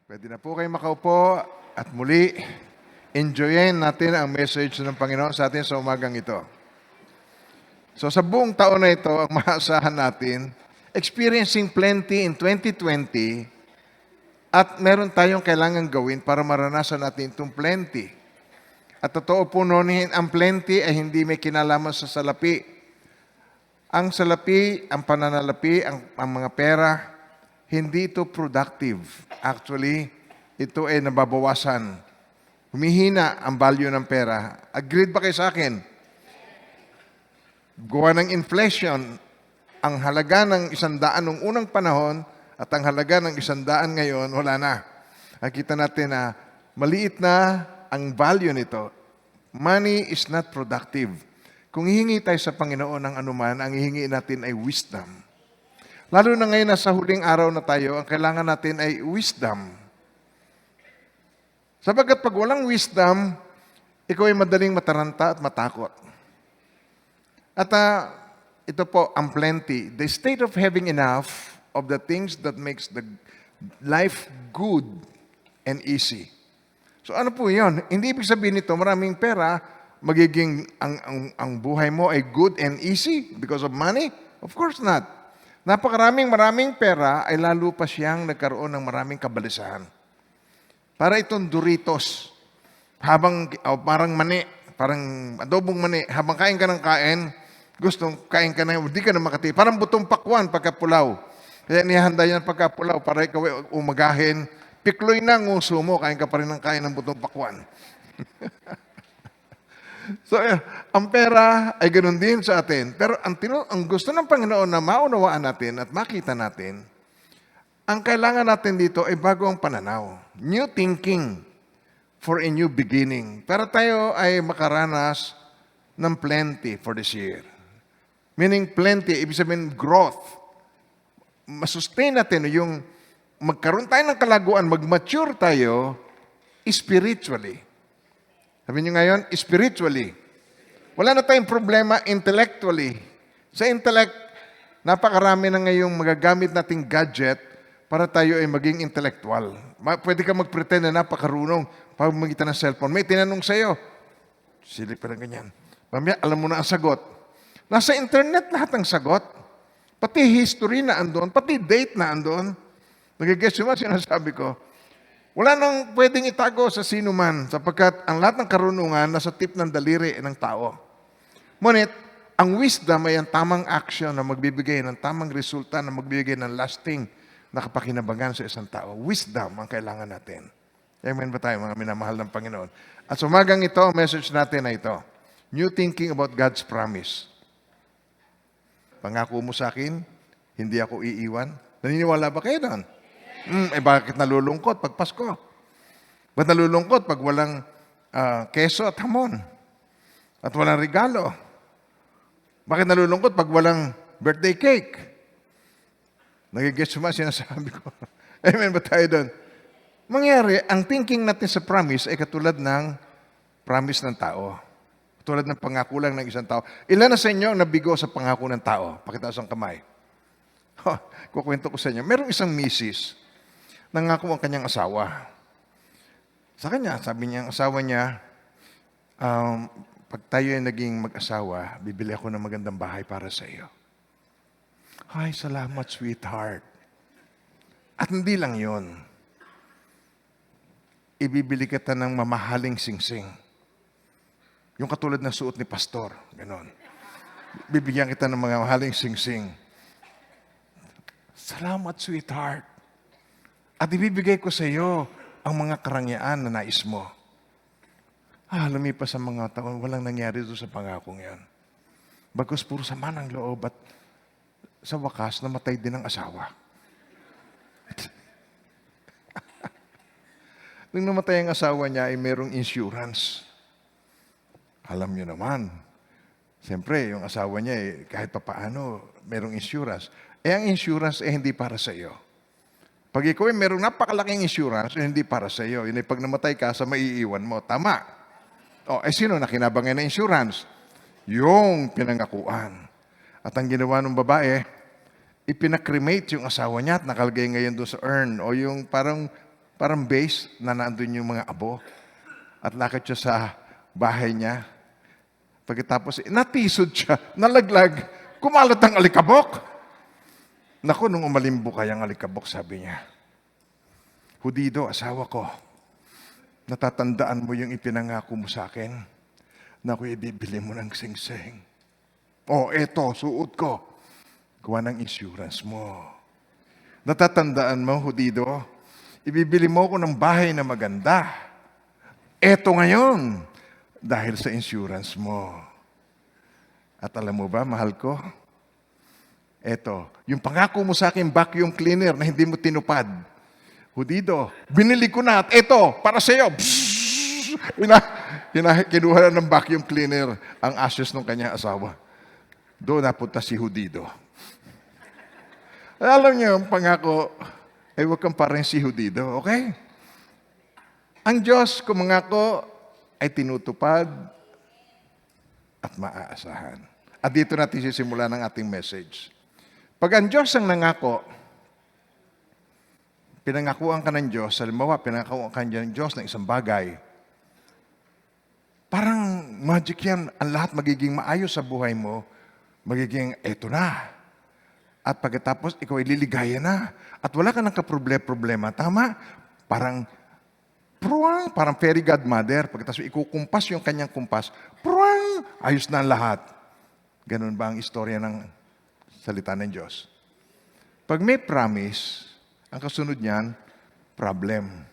Pwede na po kayo makaupo at muli, enjoyin natin ang message ng Panginoon sa atin sa umagang ito. So sa buong taon na ito, ang maasahan natin, experiencing plenty in 2020 at meron tayong kailangan gawin para maranasan natin itong plenty. At totoo po noon, ang plenty ay hindi may kinalaman sa salapi. Ang salapi, ang pananalapi, ang mga pera, hindi ito productive. Actually, ito ay nababawasan. Humihina ang value ng pera. Agreed ba kayo sa akin? Gawa ng inflation, ang halaga ng 100 noong unang panahon at ang halaga ng 100 ngayon, wala na. Nakita natin na maliit na ang value nito. Money is not productive. Kung hihingi tayo sa Panginoon ng anuman, ang hihingi natin ay wisdom. Lalo na ngayon na sa huling araw na tayo, ang kailangan natin ay wisdom. Sapagkat pag walang wisdom, ikaw ay madaling mataranta at matakot. At ito po, ang plenty. The state of having enough of the things that makes the life good and easy. So ano po yun? Hindi ibig sabihin nito, maraming pera, magiging ang buhay mo ay good and easy because of money? Of course not. Maraming pera ay lalo pa siyang nagkaroon ng maraming kabalisahan. Para itong Doritos, parang mani, parang adobong mani, habang kain ka ng kain, gustong kain ka na, hindi ka na makati. Parang butong pakwan pagkapulaw. Kaya nihanda yan pagkapulaw para ikaw umagahin. Pikloy na nguso mo, kain ka pa rin ng kain ng butong pakwan. So, ang pera ay ganoon din sa atin. Pero ang gusto ng Panginoon na maunawaan natin at makita natin, ang kailangan natin dito ay bagong pananaw. New thinking for a new beginning. Para tayo ay makaranas ng plenty for this year. Meaning plenty, ibig sabihin growth. Masustain natin yung magkaroon tayo ng kalaguan, mag-mature tayo spiritually. Sabi niyo ngayon, spiritually. Wala na tayong problema intellectually. Sa intellect, napakarami na ngayong magagamit nating gadget para tayo ay maging intellectual. Pwede ka mag-pretend na napakarunong pamamagitan ng cellphone. May tinanong sa'yo, silip pa rin ganyan. Mamaya, alam mo na ang sagot. Nasa internet lahat ang sagot. Pati history na andon, pati date na andon. Nagigets mo sinasabi ko? Wala nang pwedeng itago sa sino man sapagkat ang lahat ng karunungan nasa tip ng daliri ng tao. Ngunit, ang wisdom ay ang tamang action na magbibigay ng tamang resulta na magbibigay ng lasting na kapakinabangan sa isang tao. Wisdom ang kailangan natin. Amen ba tayo mga minamahal ng Panginoon? At sumagang ito, ang message natin na ito. New thinking about God's promise. Pangako mo sa akin, hindi ako iiwan. Naniniwala ba kayo doon? Bakit nalulungkot pag Pasko? Ba't nalulungkot pag walang keso at hamon? At walang regalo? Bakit nalulungkot pag walang birthday cake? Nagigets mo sinasabi ko. Amen ba tayo doon? Mangyari, ang thinking natin sa promise ay katulad ng promise ng tao. Katulad ng pangako lang ng isang tao. Ilan na sa inyo ang nabigo sa pangako ng tao? Pakitaas ang kamay. Kukwento ko sa inyo. Merong isang misis, nangako ang kanyang asawa. Sa kanya, sabi niya, ang asawa niya, pag tayo ay naging mag-asawa, bibili ako ng magandang bahay para sa iyo. Ay, salamat, sweetheart. At hindi lang yon. Ibibili kita ng mamahaling singsing. Yung katulad ng suot ni pastor. Ganon. Bibigyan kita ng mga mamahaling singsing. Salamat, sweetheart. At ibibigay ko sa iyo ang mga karangyaan na nais mo. Lumipas ang mga taon, walang nangyari doon sa pangakong yan. Bagkus puro sama ng loob at sa wakas, namatay din ang asawa. Nung namatay ang asawa niya, ay merong insurance. Alam niyo naman, siyempre, yung asawa niya, kahit papaano, merong insurance. Ang insurance hindi para sa iyo. Pag ikaw ay merong napakalaking insurance, hindi para sa iyo. Yun ay pag namatay ka, sa maiiwan mo. Tama. Sino na kinabangay na insurance? Yung pinangakuan. At ang ginawa ng babae, ipinakremate yung asawa niya at nakalagay ngayon doon sa urn. O yung parang parang base na nandun yung mga abo. At lakad siya sa bahay niya. Pagkatapos, natisod siya, nalaglag, kumalat ang alikabok. Naku, nung umalimbok kayang alikabok, sabi niya, Hudido, asawa ko, natatandaan mo yung ipinangako mo sa akin na ako ibibili mo ng singsing. Eto, suot ko. Gawa ng insurance mo. Natatandaan mo, Hudido, ibibili mo ko ng bahay na maganda. Eto ngayon, dahil sa insurance mo. At alam mo ba, mahal ko, eto, yung pangako mo sa akin, vacuum cleaner na hindi mo tinupad. Hudido, binili ko na at eto, para sa iyo. Kinuha na ng vacuum cleaner ang ashes ng kanyang asawa. Doon napunta si Hudido. Alam niyo, ang pangako, ay huwag kang parang si Hudido, okay? Ang Diyos, kung mangako, ay tinutupad at maaasahan. At dito natin sisimula ng ating message. Pag ang Diyos ang nangako, pinangakuan ka ng Diyos, halimbawa, pinangakuan ka ng Diyos ng isang bagay, parang magic yan, ang lahat magiging maayos sa buhay mo, magiging eto na. At pagkatapos, ikaw ay liligaya na. At wala ka ng kaproblema. Tama? Parang fairy godmother. Pagkatapos ikukumpas yung kanyang kumpas, ayos na ang lahat. Ganun ba ang istorya ng salita ng Diyos? Pag may promise, ang kasunod niyan, problem.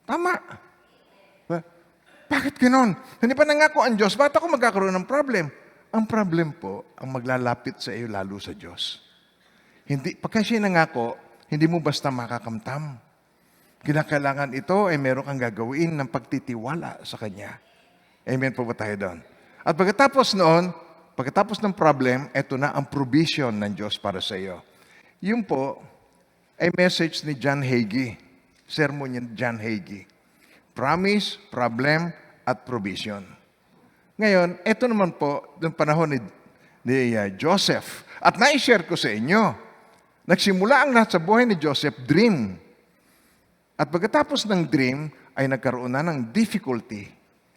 Tama. Bakit gano'n? Hindi pa nangako ang Diyos, bakit ako magkakaroon ng problem? Ang problem po, ang maglalapit sa iyo lalo sa Diyos. Pagka siya nangako, hindi mo basta makakamtam. Kinakailangan ito ay meron kang gagawin ng pagtitiwala sa Kanya. Amen po ba tayo doon? At pagkatapos noon, pagkatapos ng problem, ito na ang provision ng Diyos para sa iyo. Yun po ay message ni John Hagee. Sermon ni John Hagee. Promise, problem, at provision. Ngayon, ito naman po, ng panahon ni Joseph. At na-share ko sa inyo, nagsimula ang lahat sa buhay ni Joseph, dream. At pagkatapos ng dream, ay nagkaroon na ng difficulty.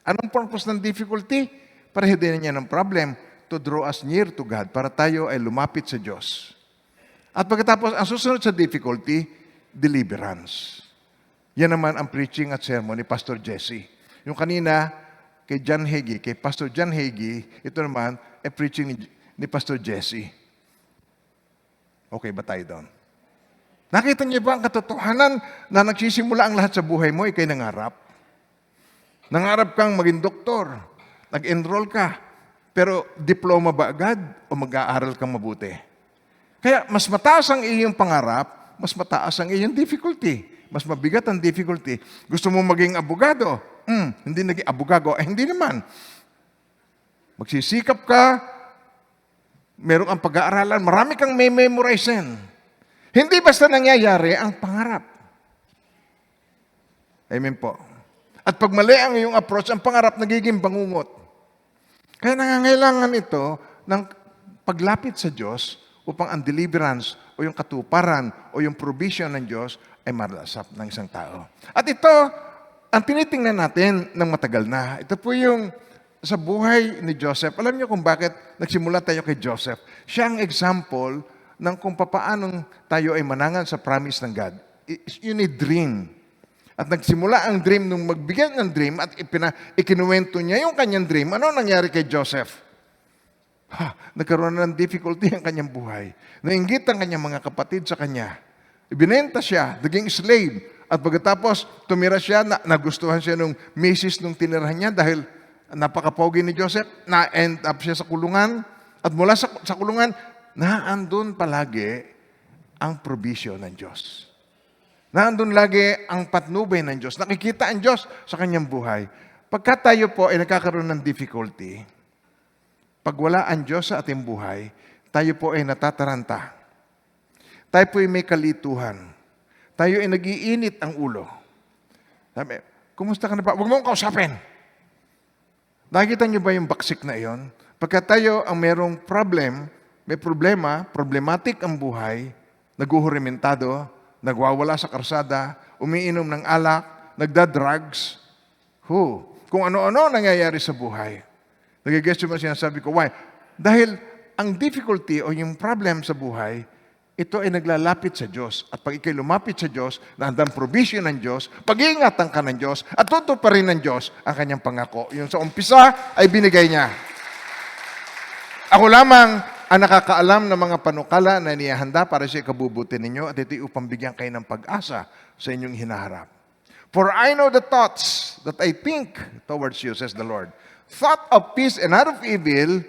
Anong purpose ng difficulty? Para hindi niya ng problem, to draw us near to God, para tayo ay lumapit sa Diyos. At pagkatapos, ang susunod sa difficulty, deliverance. Yan naman ang preaching at sermon ni Pastor Jesse. Yung kanina, kay John Hagee, kay Pastor John Hagee, ito naman ay preaching ni Pastor Jesse. Okay ba tayo doon? Nakita niyo ba ang katotohanan na nagsisimula ang lahat sa buhay mo, ikay nangarap? Nangarap kang maging doktor, nag-enroll ka, pero diploma ba agad o mag-aaral kang mabuti? Kaya mas mataas ang iyong pangarap, mas mataas ang iyong difficulty. Mas mabigat ang difficulty. Gusto mo maging abogado? Hindi naging abogado. Hindi naman. Magsisikap ka, meron kang pag-aaralan, marami kang may memorizein. Hindi basta nangyayari ang pangarap. Amen po. At pag mali ang iyong approach, ang pangarap nagiging bangungot. Kaya nangangailangan ito ng paglapit sa Diyos upang ang deliverance o yung katuparan o yung provision ng Diyos ay malasap ng isang tao. At ito, ang tinitingnan natin ng matagal na. Ito po yung sa buhay ni Joseph. Alam niyo kung bakit nagsimula tayo kay Joseph? Siya ang example ng kung paano tayo ay manangan sa promise ng God. Yun ay dream. At nagsimula ang dream nung magbigay ng dream at ikinuwento niya yung kanyang dream. Ano nangyari kay Joseph? Nagkaroon na ng difficulty ang kanyang buhay. Nainggit ang kanyang mga kapatid sa kanya. Ibinenta siya, naging slave. At pagkatapos, tumira siya, nagustuhan siya nung misis nung tinirahan niya dahil napaka-pogi ni Joseph, na-end up siya sa kulungan. At mula sa kulungan, naandun palagi ang provision ng Diyos. Naandun lagi ang patnubay ng Diyos. Nakikita ang Diyos sa kanyang buhay. Pagka tayo po ay nagkakaroon ng difficulty, pag wala ang Diyos sa ating buhay, tayo po ay natataranta. Tayo po ay may kalituhan. Tayo ay nag-iinit ang ulo. Sabi, kumusta ka na ba? Huwag mong kausapin. Nakikita niyo ba yung baksik na iyon? Pagka tayo ang merong problem, may problema, problematic ang buhay, naguhurimentado, nagwawala sa karsada, umiinom ng alak, nagda-drugs. Kung ano-ano nangyayari sa buhay. Nagigets mo sinasabi ko, why? Dahil ang difficulty o yung problem sa buhay, ito ay naglalapit sa Diyos. At pag ikay lumapit sa Diyos, naandang provision ng Diyos, pag-iingatan ka ng Diyos, at tutuparin ng Diyos ang kanyang pangako. Yung sa umpisa ay binigay niya. Ako lamang ang nakakaalam ng mga panukala na inihanda para sa ikabubuti ninyo at ito'y upang bigyan kayo ng pag-asa sa inyong hinaharap. For I know the thoughts that I think towards you, says the Lord. Thought of peace and not of evil,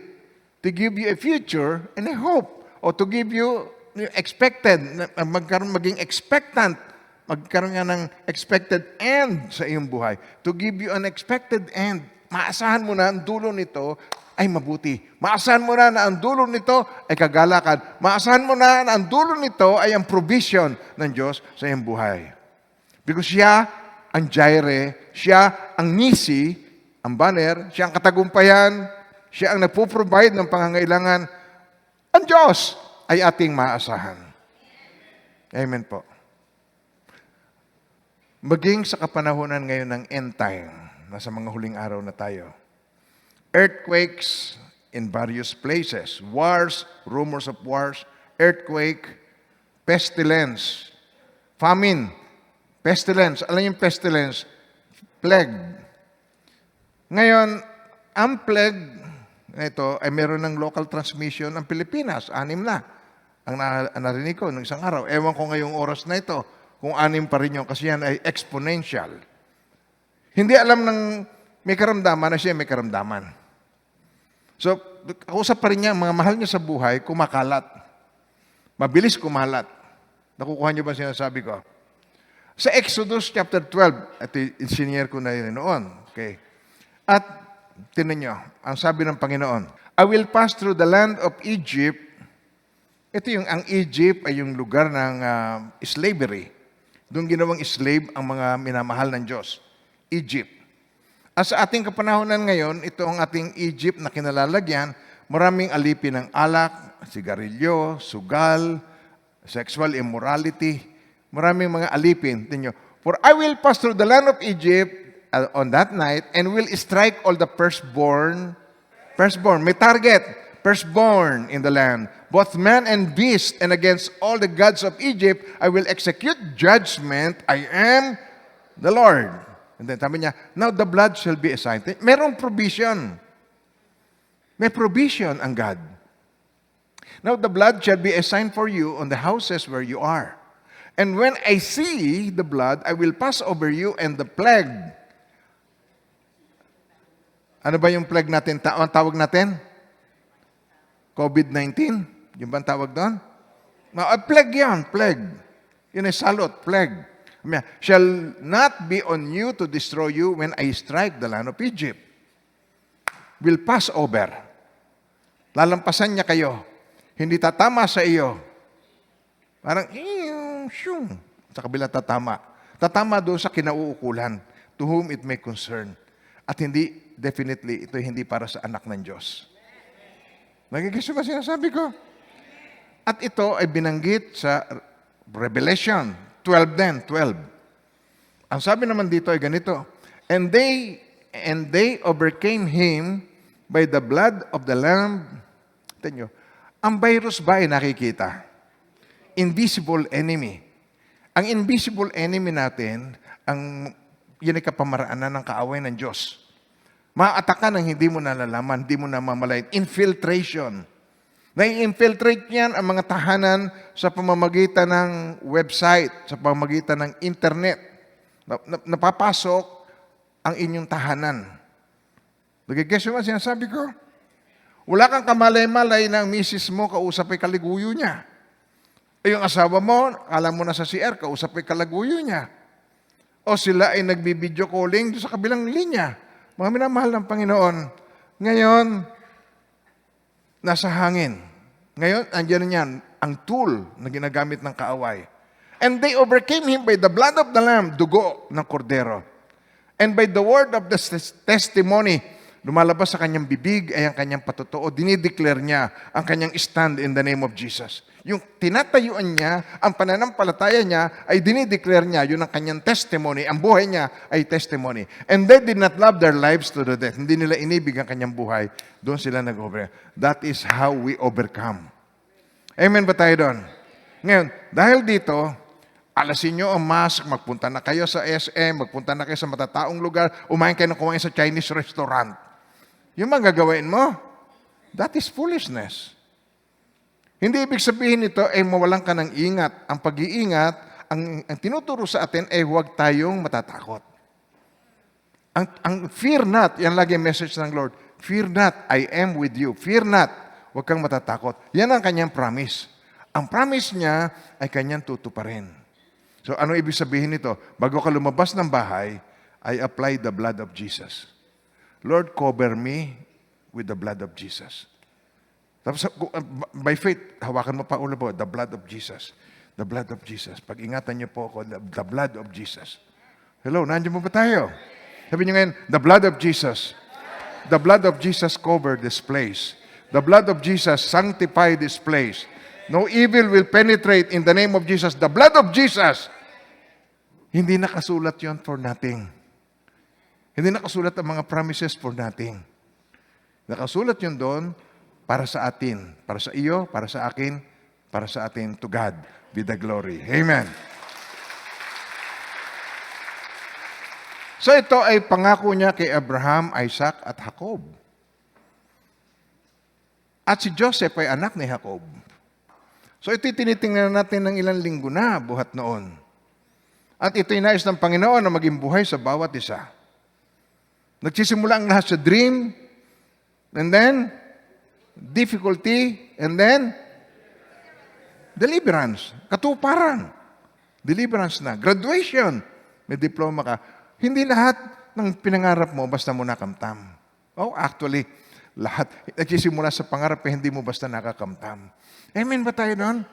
to give you a future and a hope. O to give you expected, maging expectant, magkaroon nga ng expected end sa iyong buhay. To give you an expected end. Maasahan mo na ang dulo nito ay mabuti. Maasahan mo na ang dulo nito ay kagalakan. Maasahan mo na ang dulo nito ay ang provision ng Diyos sa iyong buhay. Because siya ang Jireh, siya ang Nisi, ang banner, siya ang katagumpayan, siya ang nagpo-provide ng pangangailangan. Ang Diyos ay ating maasahan. Amen po. Maging sa kapanahunan ngayon ng end time, nasa mga huling araw na tayo, earthquakes in various places, wars, rumors of wars, earthquake, pestilence, famine, pestilence. Alam yung pestilence? Plague. Ngayon, ang plague, ito ay meron ng local transmission ng Pilipinas, 6 na. Ang narinig ko ng isang araw. Ewan ko ngayong oras na ito, kung 6 pa rin yun, kasi yan ay exponential. Hindi alam ng may karamdaman na siya may karamdaman. So, kausap pa rin niya, mga mahal niya sa buhay, kumakalat. Mabilis kumalat. Nakukuha niyo ba sinasabi ko? Sa Exodus chapter 12, ito insinyer ko na yun noon. Okay. At, tinan niyo, ang sabi ng Panginoon, I will pass through the land of Egypt. Ito ang Egypt ay yung lugar ng slavery. Doon ginawang slave ang mga minamahal ng Diyos. Egypt. At sa ating kapanahonan ngayon, ito ang ating Egypt na kinalalagyan, maraming alipin ng alak, sigarilyo, sugal, sexual immorality, maraming mga alipin. Tingnan nyo, for I will pass through the land of Egypt on that night and will strike all the firstborn, may target, firstborn in the land, both man and beast, and against all the gods of Egypt, I will execute judgment. I am the Lord. And then sabi niya, now the blood shall be assigned. Merong provision. May provision ang God. Now the blood shall be assigned for you on the houses where you are. And when I see the blood, I will pass over you and the plague. Ano ba yung plague natin? Ang tawag natin? COVID-19? Yung ba ang tawag doon? Plague yan, plague. Yun ay salot, plague. Shall not be on you to destroy you when I strike the land of Egypt. Will pass over. Lalampasan niya kayo. Hindi tatama sa iyo. Parang, shung. Sa kabila tatama. Tatama doon sa kinauukulan, to whom it may concern. At hindi, definitely, ito hindi para sa anak ng Diyos. Nagigis ba sinasabi ko? At ito ay binanggit sa Revelation 12. Ang sabi naman dito ay ganito, And they overcame him by the blood of the Lamb. Tignan nyo, ang virus ba ay nakikita? Invisible enemy. Ang invisible enemy natin, yun ay kapamaraanan ng kaaway ng Diyos. Maatakan ng hindi mo nalalaman, hindi mo namamalayan. Infiltration. Nai-infiltrate niyan ang mga tahanan sa pamamagitan ng website, sa pamamagitan ng internet. Napapasok ang inyong tahanan. Nagigess mo sinasabi ko? Wala kang kamalay-malay na ang misis mo, kausap ay kaliguyo niya. Yung asawa mo, alam mo na sa CR, kausap ay kalaguyo niya. O sila ay nagbibideo calling sa kabilang linya. Mga minamahal ng Panginoon, ngayon, nasa hangin. Ngayon, andyan yan, ang tool na ginagamit ng kaaway. And they overcame him by the blood of the Lamb, dugo ng kordero. And by the word of the testimony, lumalabas sa kanyang bibig ay ang kanyang patotoo. Dinideclare niya ang kanyang stand in the name of Jesus. Yung tinatayuan niya, ang pananampalataya niya, ay dinideclare niya. Yun ang kanyang testimony. Ang buhay niya ay testimony. And they did not love their lives to the death. Hindi nila inibig ang kanyang buhay. Doon sila nag-over. That is how we overcome. Amen ba tayo doon? Ngayon, dahil dito, alasin nyo ang mask, magpunta na kayo sa SM, magpunta na kayo sa matataong lugar, umain kayo ng kumain sa Chinese restaurant. Yung mga gagawin mo, that is foolishness. Hindi ibig sabihin nito ay mawalan ka ng ingat. Ang pag-iingat, ang tinuturo sa atin ay huwag tayong matatakot. Ang fear not, yan lagi ang message ng Lord, fear not, I am with you. Fear not, huwag kang matatakot. Yan ang kanyang promise. Ang promise niya ay kanyang tutuparin. So ano ibig sabihin nito? Bago ka lumabas ng bahay, I apply the blood of Jesus. Lord, cover me with the blood of Jesus. Tapos, by faith, hawakan mo pa ulo po, the blood of Jesus. The blood of Jesus. Pag-ingatan niyo po ako, the blood of Jesus. Hello, nandiyan mo ba tayo? Sabi niyo ngayon, the blood of Jesus. The blood of Jesus covered this place. The blood of Jesus sanctified this place. No evil will penetrate in the name of Jesus. The blood of Jesus. Hindi nakasulat yon for nothing. Hindi nakasulat ang mga promises for nothing. Nakasulat yun doon para sa atin, para sa iyo, para sa akin, para sa atin. To God be the glory. Amen. So ito ay pangako niya kay Abraham, Isaac, at Jacob. At si Joseph ay anak ni Jacob. So ito'y tinitingnan natin ng ilang linggo na buhat noon. At ito'y nais ng Panginoon na maging buhay sa bawat isa. Nagsisimula ang lahat sa dream, and then difficulty, and then deliverance. Katuparan. Deliverance na. Graduation. May diploma ka. Hindi lahat ng pinangarap mo basta mo nakamtam. Oh, actually, lahat. Nagsisimula sa pangarap hindi mo basta nakakamtam. Amen ba tayo doon?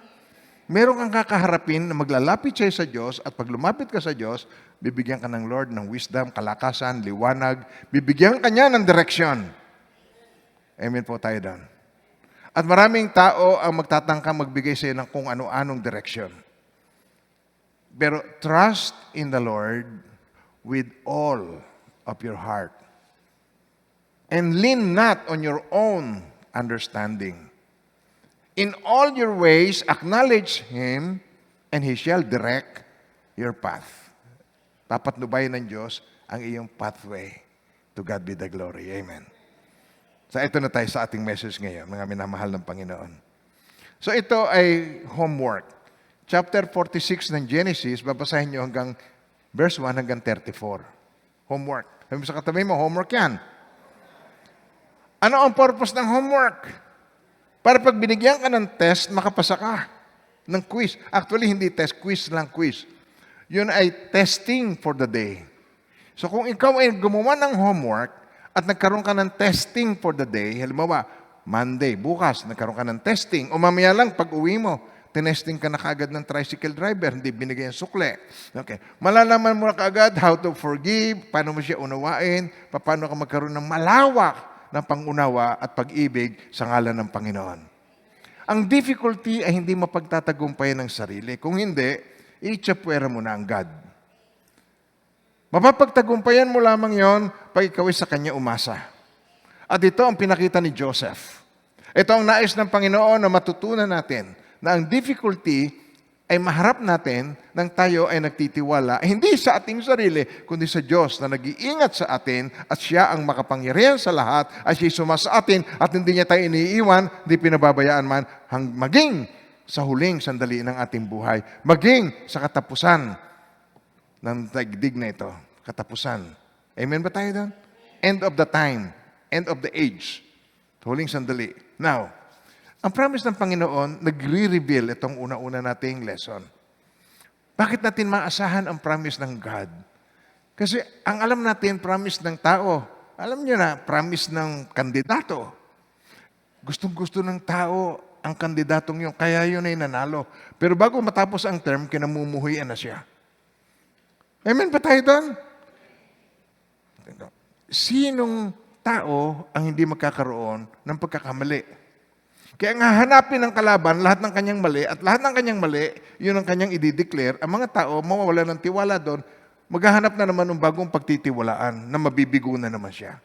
Meron kang kakaharapin na maglalapit siya sa Diyos at pag lumapit ka sa Diyos, bibigyan ka ng Lord ng wisdom, kalakasan, liwanag. Bibigyan ka niya ng direksyon. Amen po tayo doon. At maraming tao ang magtatangka magbigay sa iyo ng kung ano-anong direksyon. Pero trust in the Lord with all of your heart. And lean not on your own understanding. In all your ways, acknowledge Him, and He shall direct your path. Papatnubayan ng Diyos ang iyong pathway. To God be the glory. Amen. So ito na tayo sa ating message ngayon, mga minamahal ng Panginoon. So ito ay homework. Chapter 46 ng Genesis, babasahin nyo hanggang verse 1 hanggang 34. Homework. Sabi mo sa katabi mo, homework yan. Ano ang purpose ng homework? Para pag binigyan ka ng test, makapasa ka ng quiz. Actually, hindi test, quiz lang quiz. Yun ay testing for the day. So kung ikaw ay gumawa ng homework at nagkaroon ka ng testing for the day, halimbawa, Monday, bukas, nagkaroon ka ng testing, o mamaya lang pag uwi mo, tinesting ka na kaagad ng tricycle driver, hindi binigay ang sukle. Okay. Malalaman mo na kaagad how to forgive, paano mo siya unawain, paano ka magkaroon ng malawak na pangunawa at pag-ibig sa ngalan ng Panginoon. Ang difficulty ay hindi mapagtatagumpayan ng sarili. Kung hindi, itsapuera mo na ang God. Mapapagtagumpayan mo lamang yon pag ikaw ay sa Kanya umasa. At ito ang pinakita ni Joseph. Ito ang nais ng Panginoon na matutunan natin na ang difficulty ay maharap natin nang tayo ay nagtitiwala, hindi sa ating sarili, kundi sa Diyos na nag-iingat sa atin at Siya ang makapangyarihan sa lahat at Siya sumasa sa atin at hindi niya tayo iniiwan, hindi pinababayaan man, maging sa huling sandali ng ating buhay, maging sa katapusan ng daigdig na ito. Katapusan. Amen ba tayo doon? End of the time. End of the age. Huling sandali. Now, ang promise ng Panginoon, nagre-reveal itong una-una nating lesson. Bakit natin maasahan ang promise ng God? Kasi ang alam natin, promise ng tao. Alam niyo na, promise ng kandidato. Gustong-gusto ng tao ang kandidatong yun, kaya yun ay nanalo. Pero bago matapos ang term, kinamumuhuyan na siya. Amen ba tayo doon? Sinong tao ang hindi magkakaroon ng pagkakamali. Kaya nga hanapin ng kalaban lahat ng kanyang mali at lahat ng kanyang mali, yun ang kanyang i-declare. Ang mga tao, mawawala ng tiwala doon, maghahanap na naman ng bagong pagtitiwalaan na mabibigo na naman siya.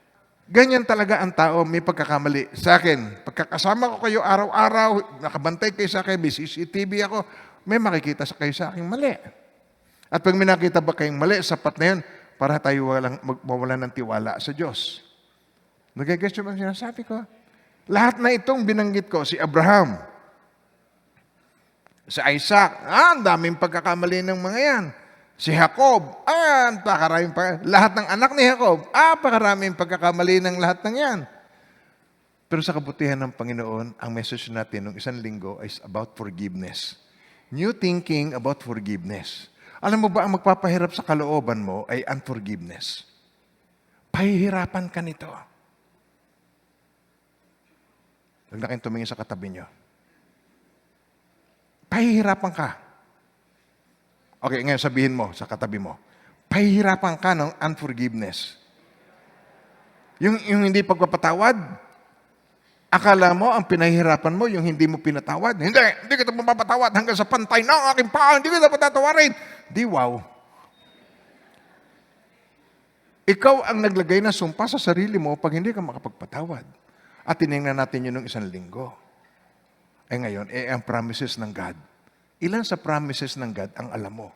Ganyan talaga ang tao, may pagkakamali. Sa akin, pagkakasama ko kayo araw-araw, nakabantay kayo sa akin, may CCTV ako, may makikita kayo sa aking mali. At pag may nakita ba kayong mali, sapat na yun para tayo mawalan ng tiwala sa Diyos. Nagagets yung sinasabi ko? Lahat na itong binanggit ko, si Abraham, si Isaac, ang daming pagkakamali ng mga yan. Si Jacob, lahat ng anak ni Jacob, pakaraming pagkakamali ng lahat ng yan. Pero sa kabutihan ng Panginoon, ang message natin nung isang linggo is about forgiveness. New thinking about forgiveness. Alam mo ba, ang magpapahirap sa kalooban mo ay unforgiveness. Pahihirapan ka nito. Huwag na kayong tumingin sa katabi nyo. Pahihirapan ka. Okay, ngayon sabihin mo sa katabi mo, pahihirapan ka ng unforgiveness. Yung hindi pagpapatawad, akala mo ang pinahihirapan mo, yung hindi mo pinatawad. Hindi kita mapapatawad hanggang sa pantay ng aking paa, hindi kita patatawarin. Di wow. Ikaw ang naglagay ng sumpa sa sarili mo pag hindi ka makapagpatawad. At tinignan natin yun ng isang linggo. Ngayon, ang promises ng God. Ilan sa promises ng God ang alam mo?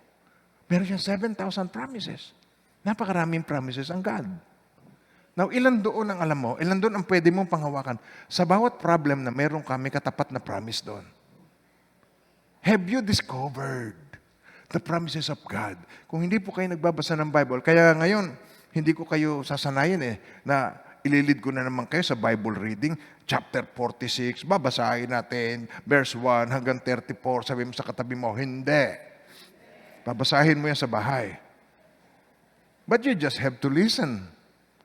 Meron siyang 7,000 promises. Napakaraming promises ang God. Now, ilan doon ang alam mo? Ilan doon ang pwede mong panghawakan? Sa bawat problem na meron kami katapat na promise doon. Have you discovered the promises of God? Kung hindi po kayo nagbabasa ng Bible, kaya ngayon, hindi ko kayo sasanayin na ililid ko na naman kayo sa Bible reading, chapter 46, babasahin natin, verse 1 hanggang 34, sabi mo sa katabi mo, hindi. Babasahin mo yan sa bahay. But you just have to listen.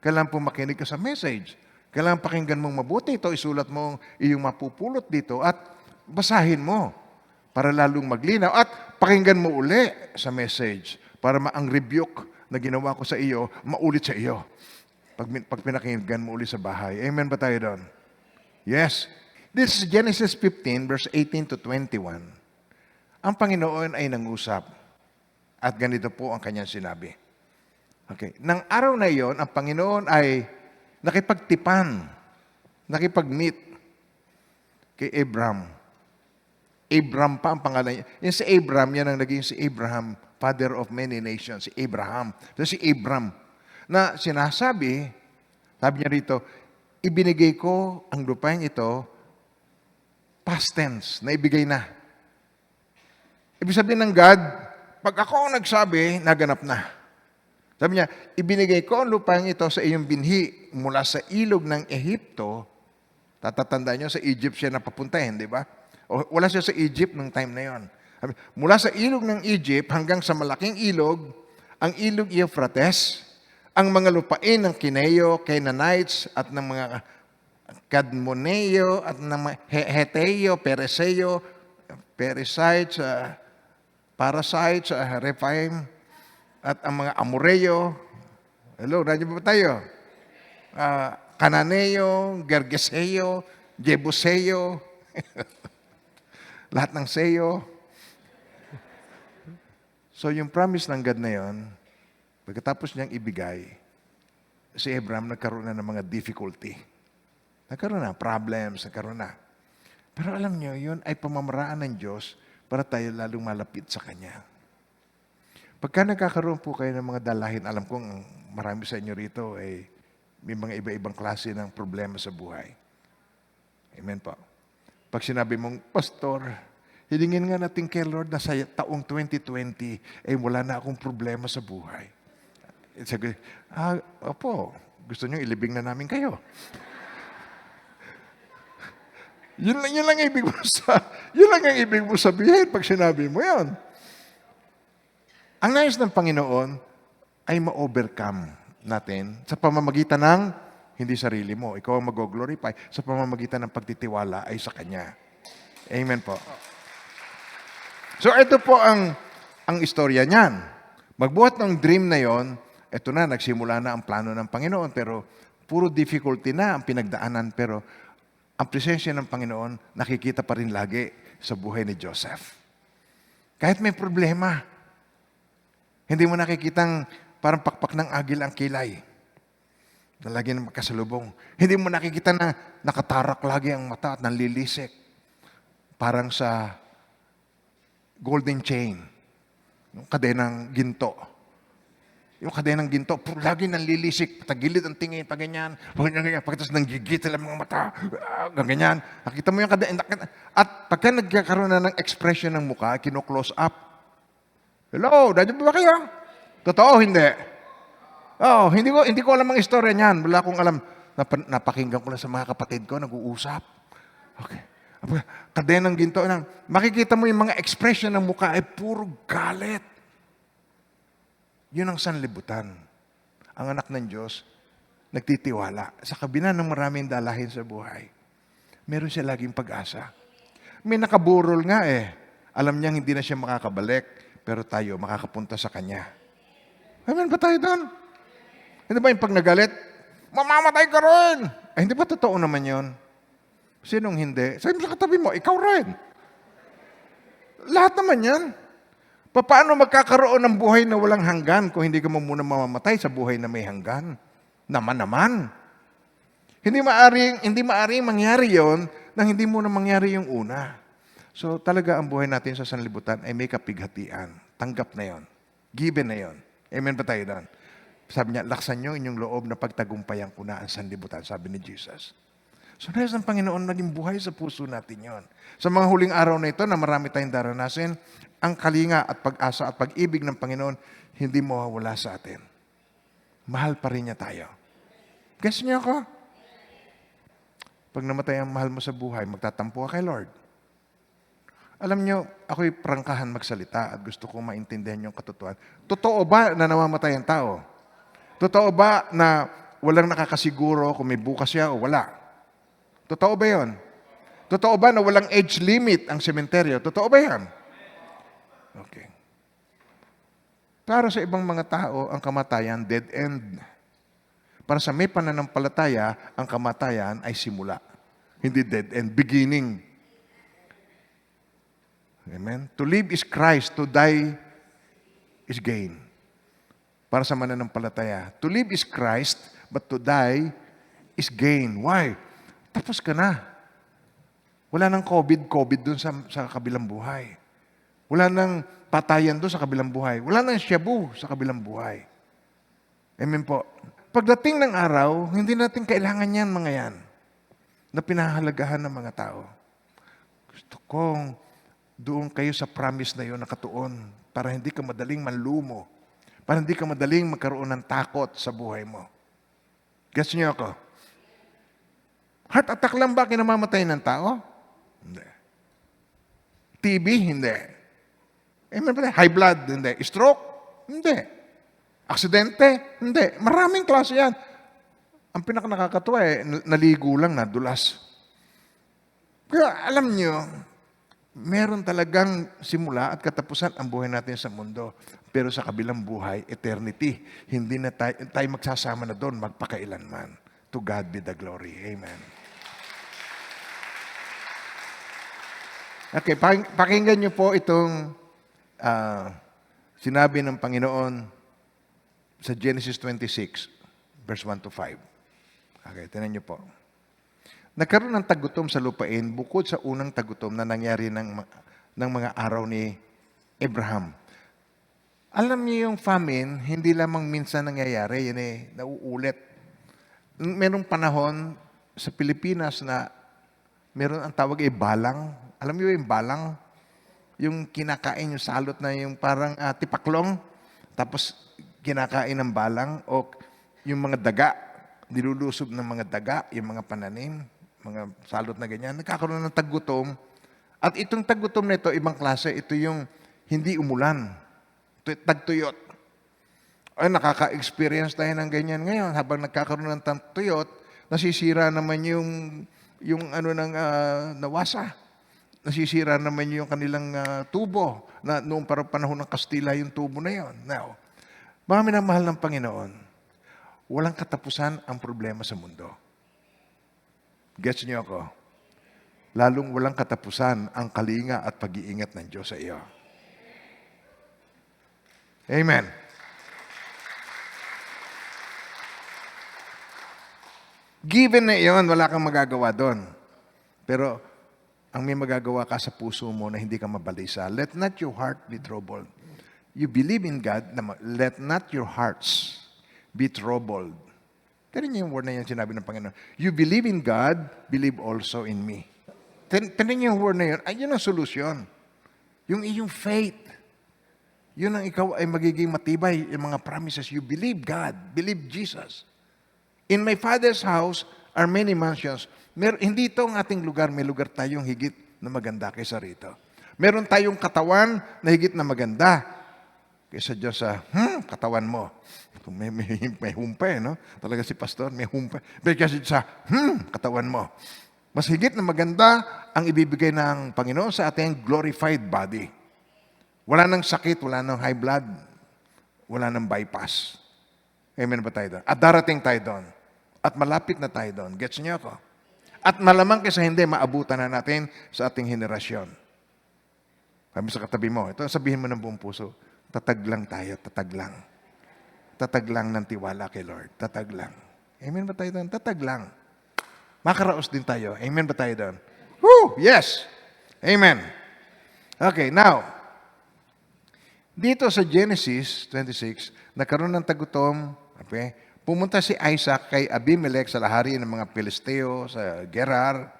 Kailangan po makinig ka sa message. Kailangan pakinggan mong mabuti ito, isulat mo iyong mapupulot dito at basahin mo para lalong maglinaw at pakinggan mo uli sa message para ang rebuke na ginawa ko sa iyo, maulit sa iyo. Pag pinakinggan mo uli sa bahay. Amen ba tayo doon? Yes. This is Genesis 15, verse 18 to 21. Ang Panginoon ay nangusap. At ganito po ang kanyang sinabi. Okay. Nang araw na iyon, ang Panginoon ay nakipag-meet kay Abram. Abram pa ang pangalan niya. Yung si Abram, yan ang naging si Abraham, father of many nations, si Abraham. So si Abram, na sinasabi, sabi niya rito, ibinigay ko ang lupain ito, past tense, na ibigay na. Ibig sabihin ng God, pag ako nagsabi, naganap na. Sabi niya, ibinigay ko ang lupain ito sa iyong binhi mula sa ilog ng Ehipto. Tatatandaan niyo, sa Egypt siya napapuntahin, di ba? O, wala siya sa Egypt nung time na yon. Mula sa ilog ng Egypt hanggang sa malaking ilog, ang ilog Euphrates, ang mga lupain ng Kineo, Canaanites, at ng mga Kadmoneo, at ng mga Heteo, Pereseo, Perizzites, Parasites, Rephaim, at ang mga Amoreo. Hello, nandiyan ba tayo? Cananeo, Gergeseo, Jebuseo, lahat ng Seo. So yung promise ng God na yon, pagkatapos niyang ibigay, si Abraham nagkaroon na ng mga difficulty. Nagkaroon na, problems, nagkaroon na. Pero alam niyo, yun ay pamamaraan ng Diyos para tayo lalong malapit sa Kanya. Pagka nagkakaroon po kayo ng mga dalahin, alam kong marami sa inyo rito ay may mga iba-ibang klase ng problema sa buhay. Amen po. Pag sinabi mong, Pastor, hilingin nga natin kay Lord na sa taong 2020, ay wala na akong problema sa buhay. Sabi, opo, gusto nyo ilibing na namin kayo. Yun lang ang ibig mo sabihin pag sinabi mo yan. Ang nais ng Panginoon ay ma-overcome natin sa pamamagitan ng hindi sarili mo. Ikaw ang mag-glorify sa pamamagitan ng pagtitiwala ay sa Kanya. Amen po. So ito po ang istorya niyan. Magbuhat ng dream na yon, ito na, nagsimula na ang plano ng Panginoon. Pero Puro difficulty na ang pinagdaanan, pero ang presensya ng Panginoon nakikita pa rin lagi sa buhay ni Joseph. Kahit may problema, hindi mo nakikitang parang pakpak ng agil ang kilay. Na lagi na magkasalubong. Hindi mo nakikita na nakatarak lagi ang mata at nanlilisik. Parang sa golden chain. Yung kadenang ginto. Yung kadenang ginto, lagi nanlilisik. Tagilid ang tingin, pag ganyan. Pagkatapos nanggigit ang mga mata. Ganyan. Nakita mo yung kadenang. At pagka nagkakaroon na ng expression ng mukha, kino-close up. Hello, dadyo ba kayo? Totoo, hindi. Oh, hindi ko alam ang istorya niyan. Wala akong alam. Napakinggan ko lang sa mga kapatid ko, nag-uusap. Okay. Kadenang ginto. Makikita mo yung mga expression ng mukha ay puro galit. Yun ang sanlibutan. Ang anak ng Diyos, nagtitiwala. Sa kabila ng maraming dalahin sa buhay, meron siya laging pag-asa. May nakaburol nga eh. Alam niyang hindi na siya makakabalik, pero tayo makakapunta sa Kanya. Amen ba tayo doon? Hindi ba yung pag nagalit, mamamatay ka rin? Ay, hindi ba totoo naman yun? Sinong hindi? Sabi mo sa katabi mo, ikaw rin. Lahat naman yan. Paano magkakaroon ng buhay na walang hanggan kung hindi ka mo muna mamamatay sa buhay na may hanggan? Naman. Hindi maaring mangyari yon nang hindi muna mangyari yung una. So talaga ang buhay natin sa sanlibutan ay may kapighatian. Tanggap na yon. Given na yon. Amen ba tayo doon? Sabi niya, laksan niyo inyong loob na pagtagumpayan ko na ang sanlibutan, sabi ni Jesus. So nais ng Panginoon naging buhay sa puso natin yon. Sa mga huling araw na ito na marami tayong daranasin, ang kalinga at pag-asa at pag-ibig ng Panginoon hindi mawawala sa atin. Mahal pa rin niya tayo. Guess niyo ako? Pag namatay ang mahal mo sa buhay, magtatampo ka kay Lord. Alam niyo, ako'y prangkahan magsalita at gusto kong maintindihan yung katotohanan. Totoo ba na namamatay ang tao? Totoo ba na walang nakakasiguro kung may bukas siya o wala? Totoo ba yun? Totoo ba na walang age limit ang sementeryo? Totoo ba yan? Okay. Para sa ibang mga tao, ang kamatayan, dead end. Para sa may pananampalataya, ang kamatayan ay simula. Hindi dead end, beginning. Amen? To live is Christ, to die is gain. Para sa mananampalataya. To live is Christ, but to die is gain. Why? Tapos ka na. Wala nang COVID doon sa kabilang buhay. Wala nang patayan doon sa kabilang buhay. Wala nang shabu sa kabilang buhay. Amen po. Pagdating ng araw, hindi natin kailangan yan, mga yan, na pinahalagahan ng mga tao. Gusto kong doon kayo sa promise na yun nakatuon para hindi ka madaling manlumo. Para hindi ka madaling magkaroon ng takot sa buhay mo. Guess niyo ako? Heart attack lang ba kinamamatay ng tao? Hindi. TB? Hindi. High blood? Hindi. Stroke? Hindi. Aksidente? Hindi. Maraming klase yan. Ang nakakatuwa naligo lang, nadulas. Kaya alam niyo, meron talagang simula at katapusan ang buhay natin sa mundo. Pero sa kabilang buhay, eternity. Hindi na tayo magsasama na doon magpakailanman. To God be the glory. Amen. Okay, pakinggan niyo po itong sinabi ng Panginoon sa Genesis 26, verse 1 to 5. Okay, tinan niyo po. Nagkaroon ng tagutom sa lupain bukod sa unang tagutom na nangyari ng mga araw ni Abraham. Alam niyo yung famine, hindi lamang minsan nangyayari, yan nauulit. Merong panahon sa Pilipinas na meron ang tawag ay balang. Alam niyo yung balang? Yung kinakain, yung salot na yung parang tipaklong, tapos kinakain ng balang, o yung mga daga, nilulusob ng mga daga, yung mga pananim, mga salot na ganyan, nagkakaroon ng tagutom. At itong tagutom na ito, ibang klase, ito yung hindi umulan. Tagtuyot. Ay, nakaka-experience tayo ng ganyan ngayon. Habang nagkakaroon ng tagtuyot, nasisira naman yung nawasa. Nasisira naman yung kanilang tubo. Na noong panahon ng Kastila, yung tubo na yon. Now, mga minamahal ng Panginoon, Walang katapusan ang problema sa mundo. Gets niyo ako? Lalong walang katapusan ang kalinga at pag-iingat ng Diyos sa iyo. Amen. Given na iyon, wala kang magagawa doon. Pero ang may magagawa ka sa puso mo na hindi ka mabalisa, let not your heart be troubled. You believe in God, let not your hearts be troubled. Tignan niyo yung word na yan sinabi ng Panginoon. You believe in God, believe also in me. Tignan niyo yung word na yun. Ay, yun ang solusyon. Yung iyong faith. Yun ang ikaw ay magiging matibay, yung mga promises. You believe God, believe Jesus. In my Father's house are many mansions. Hindi ito ang ating lugar. May lugar tayong higit na maganda kaysa rito. Meron tayong katawan na higit na maganda kaysa Diyos sa katawan mo. May humpa no? Talaga si pastor, may humpa. Pero kasi sa katawan mo. Mas higit na maganda ang ibibigay ng Panginoon sa ating glorified body. Wala nang sakit, wala nang high blood, wala nang bypass. Amen ba tayo doon? At darating tayo doon. At malapit na tayo doon. Gets niyo ako? At malamang kaysa hindi, maabutan na natin sa ating henerasyon. Sabi sa katabi mo, ito sabihin mo ng buong puso, tatag lang tayo, tatag lang. Tatag lang ng tiwala kay Lord. Tatag lang. Amen ba tayo doon? Tatag lang. Makaraos din tayo. Amen ba tayo doon? Woo! Yes! Amen. Okay, now, dito sa Genesis 26, nagkaroon ng tagutom. Okay? Pumunta si Isaac kay Abimelech sa lahari ng mga Pilisteo, sa Gerar,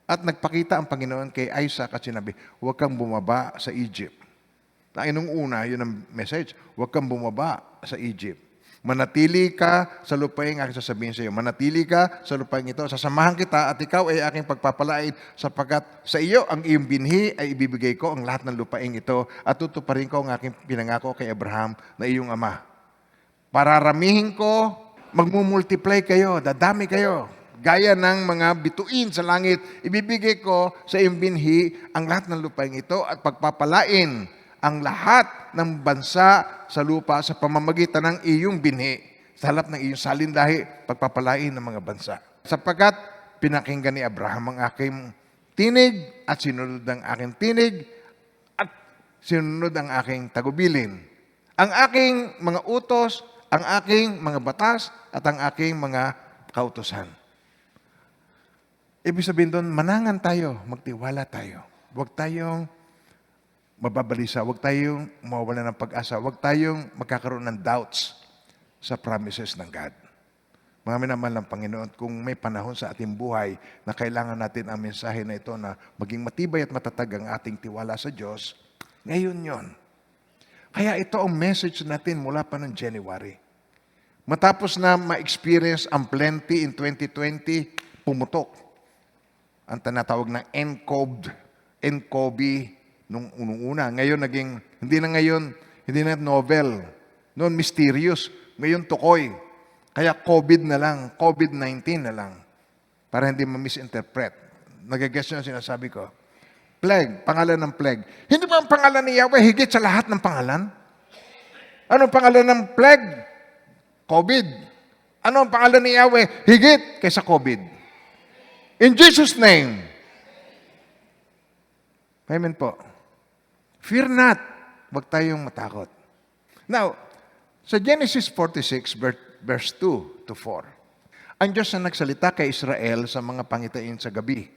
at nagpakita ang Panginoon kay Isaac at sinabi, huwag kang bumaba sa Egypt. Nung una, yun ang message, huwag kang bumaba sa Egypt. Manatili ka sa lupain, aking sasabihin sa iyo, manatili ka sa lupain ito, sasamahan kita at ikaw ay aking pagpapalain sapagkat sa iyo ang iyong binhi ay ibibigay ko ang lahat ng lupain ito at tutuparin ko ang aking pinangako kay Abraham na iyong ama. Pararamihin ko, magmumultiply kayo, dadami kayo. Gaya ng mga bituin sa langit, ibibigay ko sa iyong binhi ang lahat ng lupain ito at pagpapalain ang lahat ng bansa sa lupa sa pamamagitan ng iyong binhi, sa halap ng iyong salindahi, pagpapalain ng mga bansa. Sapagkat pinakinggan ni Abraham ang aking tinig at sinunod ang aking tinig at sinunod ang aking tagubilin. Ang aking mga utos, ang aking mga batas at ang aking mga kautusan. Ibig sabihin doon, manangan tayo, magtiwala tayo. Huwag tayong mababalisa, huwag tayong mawawala ng pag-asa, huwag tayong magkakaroon ng doubts sa promises ng God. Mga minamahal ng Panginoon, kung may panahon sa ating buhay na kailangan natin ang mensahe na ito na maging matibay at matatag ang ating tiwala sa Diyos, ngayon yon. Kaya ito ang message natin mula pa noong January. Matapos na ma-experience ang plenty in 2020, pumutok. Ang tinatawag na NCOV nung unang-una. Ngayon hindi na novel. Noon mysterious. Ngayon tukoy. Kaya COVID na lang, COVID-19 na lang. Para hindi ma-misinterpret. Nag-guess nyo ang sinasabi ko. Plague, pangalan ng plague. Hindi ba ang pangalan ni Yahweh higit sa lahat ng pangalan? Ano ang pangalan ng plague? COVID. Ano ang pangalan ni Yahweh higit kaysa COVID? In Jesus' name. Amen po. Fear not. Huwag tayong matakot. Now, sa Genesis 46, verse 2 to 4, ang Diyos na nagsalita kay Israel sa mga pangitain sa gabi.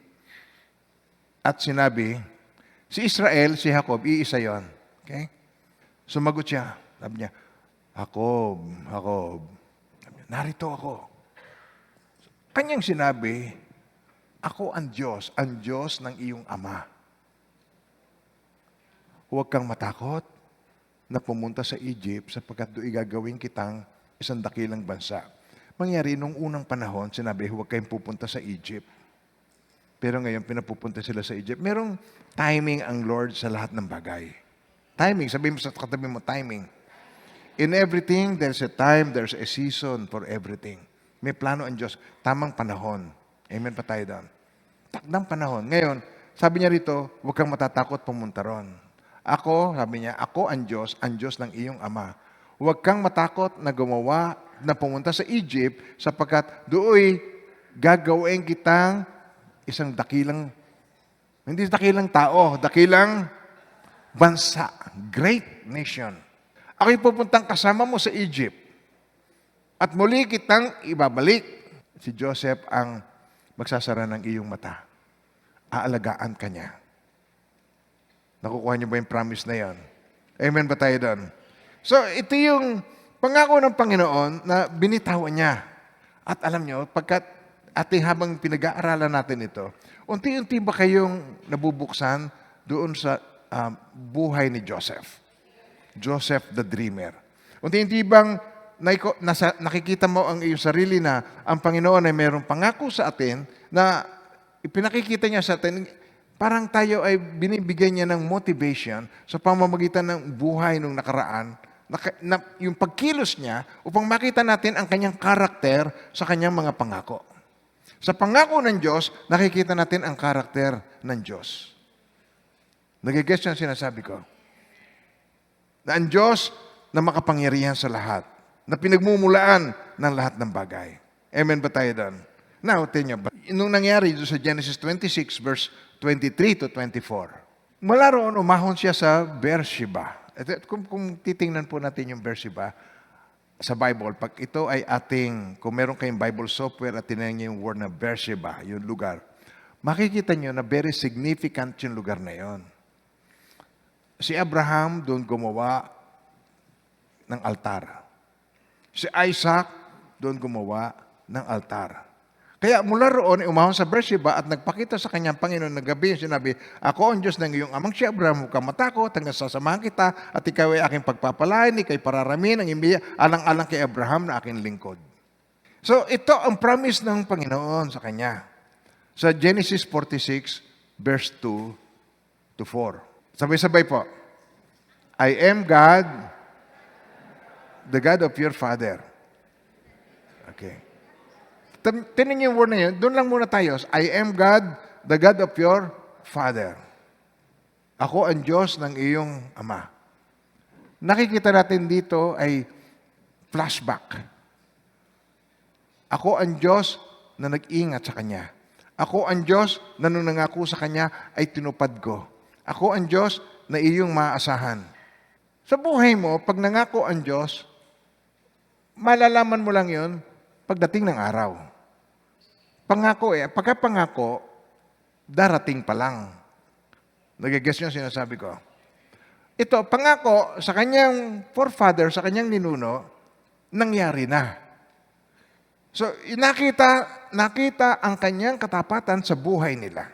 At sinabi, si Israel, si Jacob, iisa yon. Okay? Sumagot siya. Sabi niya, Jacob, Jacob. Sabi niya, narito ako. Kanyang sinabi, ako ang Diyos ng iyong ama. Huwag kang matakot na pumunta sa Egypt sapagkat do'y gagawin kitang isang dakilang bansa. Mangyari nung unang panahon, sinabi, huwag kayong pupunta sa Egypt. Pero ngayon, pinapupunta sila sa Egypt. Merong timing ang Lord sa lahat ng bagay. Timing, sabihin mo sa katabi mo, timing. In everything, there's a time, there's a season for everything. May plano ang Diyos, tamang panahon. Amen pa tayo doon. Takdang panahon. Ngayon, sabi niya rito, huwag kang matatakot pumunta ron. Ako, sabi niya, ako ang Diyos ng iyong ama. Huwag kang matakot na gumawa na pumunta sa Egypt sapagkat do'y gagawin kitang isang dakilang, hindi dakilang tao, dakilang bansa, great nation. Ako'y pupuntang kasama mo sa Egypt at muli kitang ibabalik. Si Joseph ang magsasara ng iyong mata. Aalagaan ka niya. Nakukuha niyo ba yung promise na yon? Amen ba tayo doon? So, ito yung pangako ng Panginoon na binitawan niya. At alam niyo, pagkat ating habang pinag-aaralan natin ito, unti-unti ba kayong nabubuksan doon sa buhay ni Joseph? Joseph the Dreamer. Unti-unti bang nakikita mo ang iyong sarili na ang Panginoon ay mayroong pangako sa atin na ipinakikita niya sa atin, parang tayo ay binibigyan niya ng motivation sa pamamagitan ng buhay nung nakaraan, yung pagkilos niya upang makita natin ang kanyang karakter sa kanyang mga pangako. Sa pangako ng Diyos, nakikita natin ang karakter ng Diyos. Nagigets yung sinasabi ko? Na ang Diyos na makapangyarihan sa lahat, na pinagmumulaan ng lahat ng bagay. Amen ba tayo doon? Now, tingnan ba? Nung nangyari doon sa Genesis 26, verse 23 to 24, mula roon, umahon siya sa Beersheba. Kung titingnan po natin yung Beersheba sa Bible, pag ito ay kung meron kayong Bible software at tinignan niyo yung word na Beersheba, yung lugar, makikita niyo na very significant yung lugar na yon. Si Abraham doon gumawa ng altar. Si Isaac doon gumawa ng altar. Kaya mula roon, umahon sa Beersheba at nagpakita sa kanyang Panginoon na gabi, sinabi, ako ang Diyos ng iyong amang si Abraham, huwag kang matakot, hanggang sasamahan kita, at ikaw ay aking pagpapalain, ikay pararamin, ang imbiya, alang-alang kay Abraham na aking lingkod. So, ito ang promise ng Panginoon sa kanya. Sa Genesis 46, verse 2 to 4. Sabay-sabay po. I am God, the God of your father. Okay. Tinan niyo yung word na yun. Doon lang muna tayo. I am God, the God of your father. Ako ang Diyos ng iyong ama. Nakikita natin dito ay flashback. Ako ang Diyos na nag-ingat sa Kanya. Ako ang Diyos na nung nangako sa Kanya ay tinupad ko. Ako ang Diyos na iyong maaasahan. Sa buhay mo, pag nangako ang Diyos, malalaman mo lang yun pagdating ng araw. Pangako pagkapangako, darating pa lang. Nagigets niyo sinasabi ko? Ito, pangako sa kanyang forefather, sa kanyang ninuno, nangyari na. So, nakita ang kanyang katapatan sa buhay nila.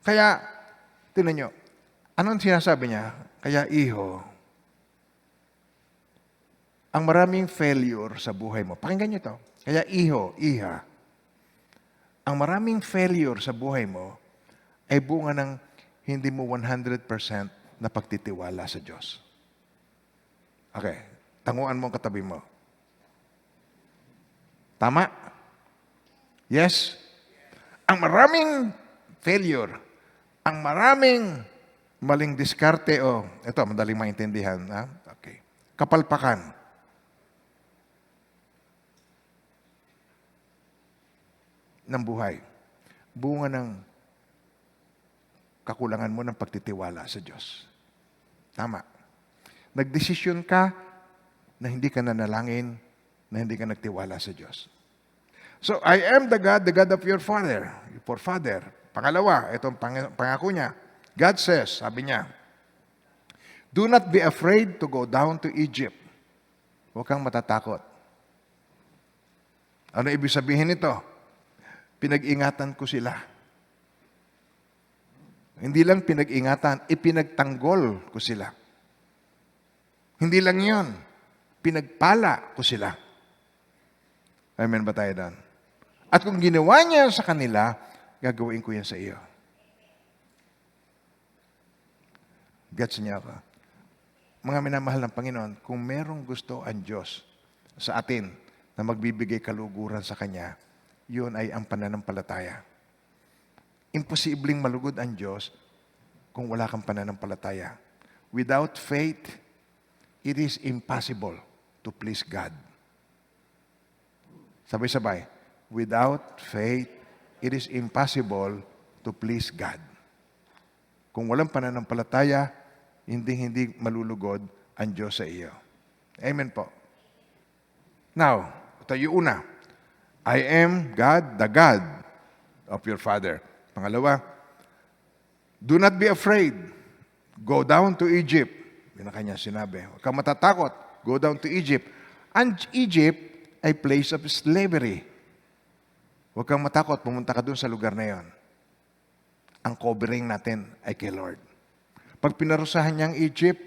Kaya, tingnan nyo, anong sinasabi niya? Kaya, iho, ang maraming failure sa buhay mo. Pakinggan nyo to. Kaya, iha, ang maraming failure sa buhay mo ay bunga ng hindi mo 100% na pagtitiwala sa Diyos. Okay. Tanguan mo ang katabi mo. Tama? Yes? Ang maraming failure, ang maraming maling diskarte, ito, madaling maintindihan. Ha? Okay. Kapalpakan. Ng buhay. Bunga ng kakulangan mo ng pagtitiwala sa Diyos. Tama. Nagdesisyon ka na hindi ka nanalangin, na hindi ka nagtiwala sa Diyos. So, I am the God of your father. Your father. Pangalawa, itong pangako niya. God says, sabi niya, do not be afraid to go down to Egypt. Huwag kang matatakot. Ano ibig sabihin nito? Pinag-ingatan ko sila. Hindi lang pinag-ingatan, ipinagtanggol ko sila. Hindi lang yon, pinagpala ko sila. Amen ba tayo doon? At kung ginawa niya sa kanila, gagawin ko yan sa iyo. Gets niya ako? Mga minamahal ng Panginoon, kung merong gusto ang Diyos sa atin na magbibigay kaluguran sa Kanya, yun ay ang pananampalataya. Imposibleng malugod ang Diyos kung wala kang pananampalataya. Without faith, it is impossible to please God. Sabay-sabay. Without faith, it is impossible to please God. Kung walang pananampalataya, hindi malulugod ang Diyos sa iyo. Amen po. Now, ito yung una. I am God, the God of your father. Pangalawa, do not be afraid. Go down to Egypt. Yun ang kanya sinabi. Huwag kang matatakot. Go down to Egypt. And Egypt ay place of slavery. Huwag kang matakot. Pumunta ka dun sa lugar na yon. Ang covering natin ay kay Lord. Pag pinarusahan niya ang Egypt,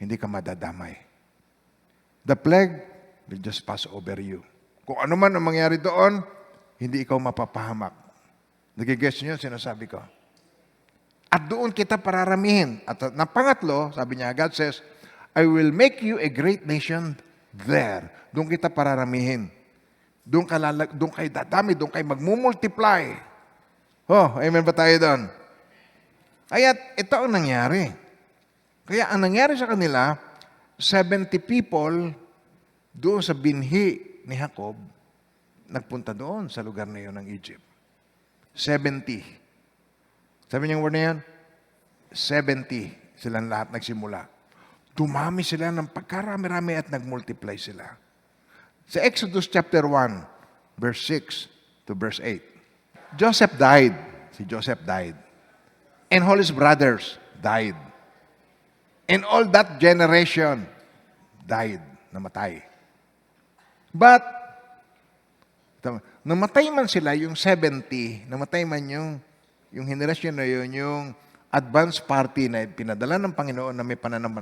hindi ka madadamay. The plague will just pass over you. Kung ano man ang mangyari doon, hindi ikaw mapapahamak. Nagigets niyo sinasabi ko? At doon kita pararamihin. At na pangatlo, sabi niya, God says, I will make you a great nation there. Doon kita pararamihin. Doon kay dadami, doon kay magmumultiply. Oh, amen ba tayo doon? Kaya ito ang nangyari. Kaya ang nangyari sa kanila, 70 people doon sa binhi ni Jacob, nagpunta doon sa lugar na yun ng Egypt. 70. Sabi niyang word na yan? 70 silang lahat nagsimula. Dumami sila ng pagkarami-rami at nagmultiply sila. Sa Exodus chapter 1, verse 6 to verse 8. Joseph died. Si Joseph died. And all his brothers died. And all that generation died. Namatay. But, namatay man sila, yung 70, namatay man yung henerasyon na yun, yung advance party na pinadala ng Panginoon na may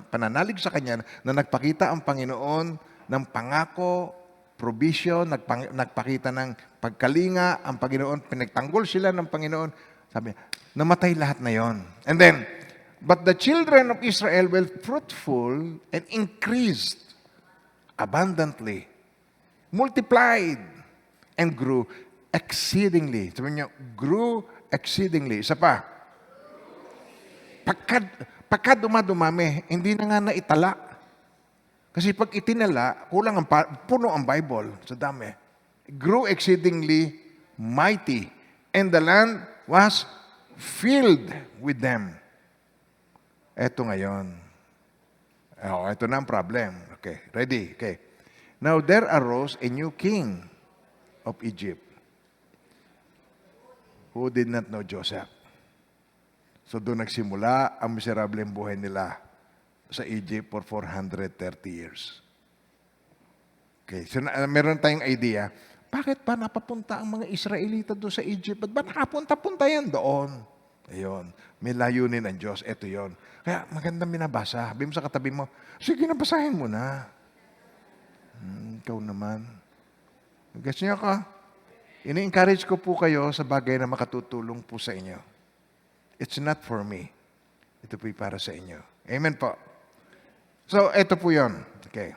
pananalig sa Kanya, na nagpakita ang Panginoon ng pangako, provision, nagpakita ng pagkalinga, ang Panginoon, pinagtanggol sila ng Panginoon. Sabi, namatay lahat na yon. And then, but the children of Israel were fruitful and increased abundantly, multiplied, and grew exceedingly. Sabi niyo, grew exceedingly. Isa pa, pagka dumadumami, hindi na nga naitala. Kasi pag itinala, kulang puno ang Bible sa dami. Grew exceedingly mighty, and the land was filled with them. Eto ngayon. Ito na ang problem. Okay, ready? Okay. Now there arose a new king of Egypt who did not know Joseph. So doon nagsimula ang miserableng buhay nila sa Egypt for 430 years. Okay, so meron tayong idea, bakit pa napapunta ang mga Israelita doon sa Egypt? Ba't ba nakapunta-punta yan doon? Ayun, may layunin ng Diyos, ito yon. Kaya magandang binabasa. Sabi mo sa katabi mo, sige na, basahin mo na. Ikaw naman. Guess niyo ka? Ini-encourage ko po kayo sa bagay na makatutulong po sa inyo. It's not for me. Ito po'y para sa inyo. Amen po. So, ito po yun. Okay.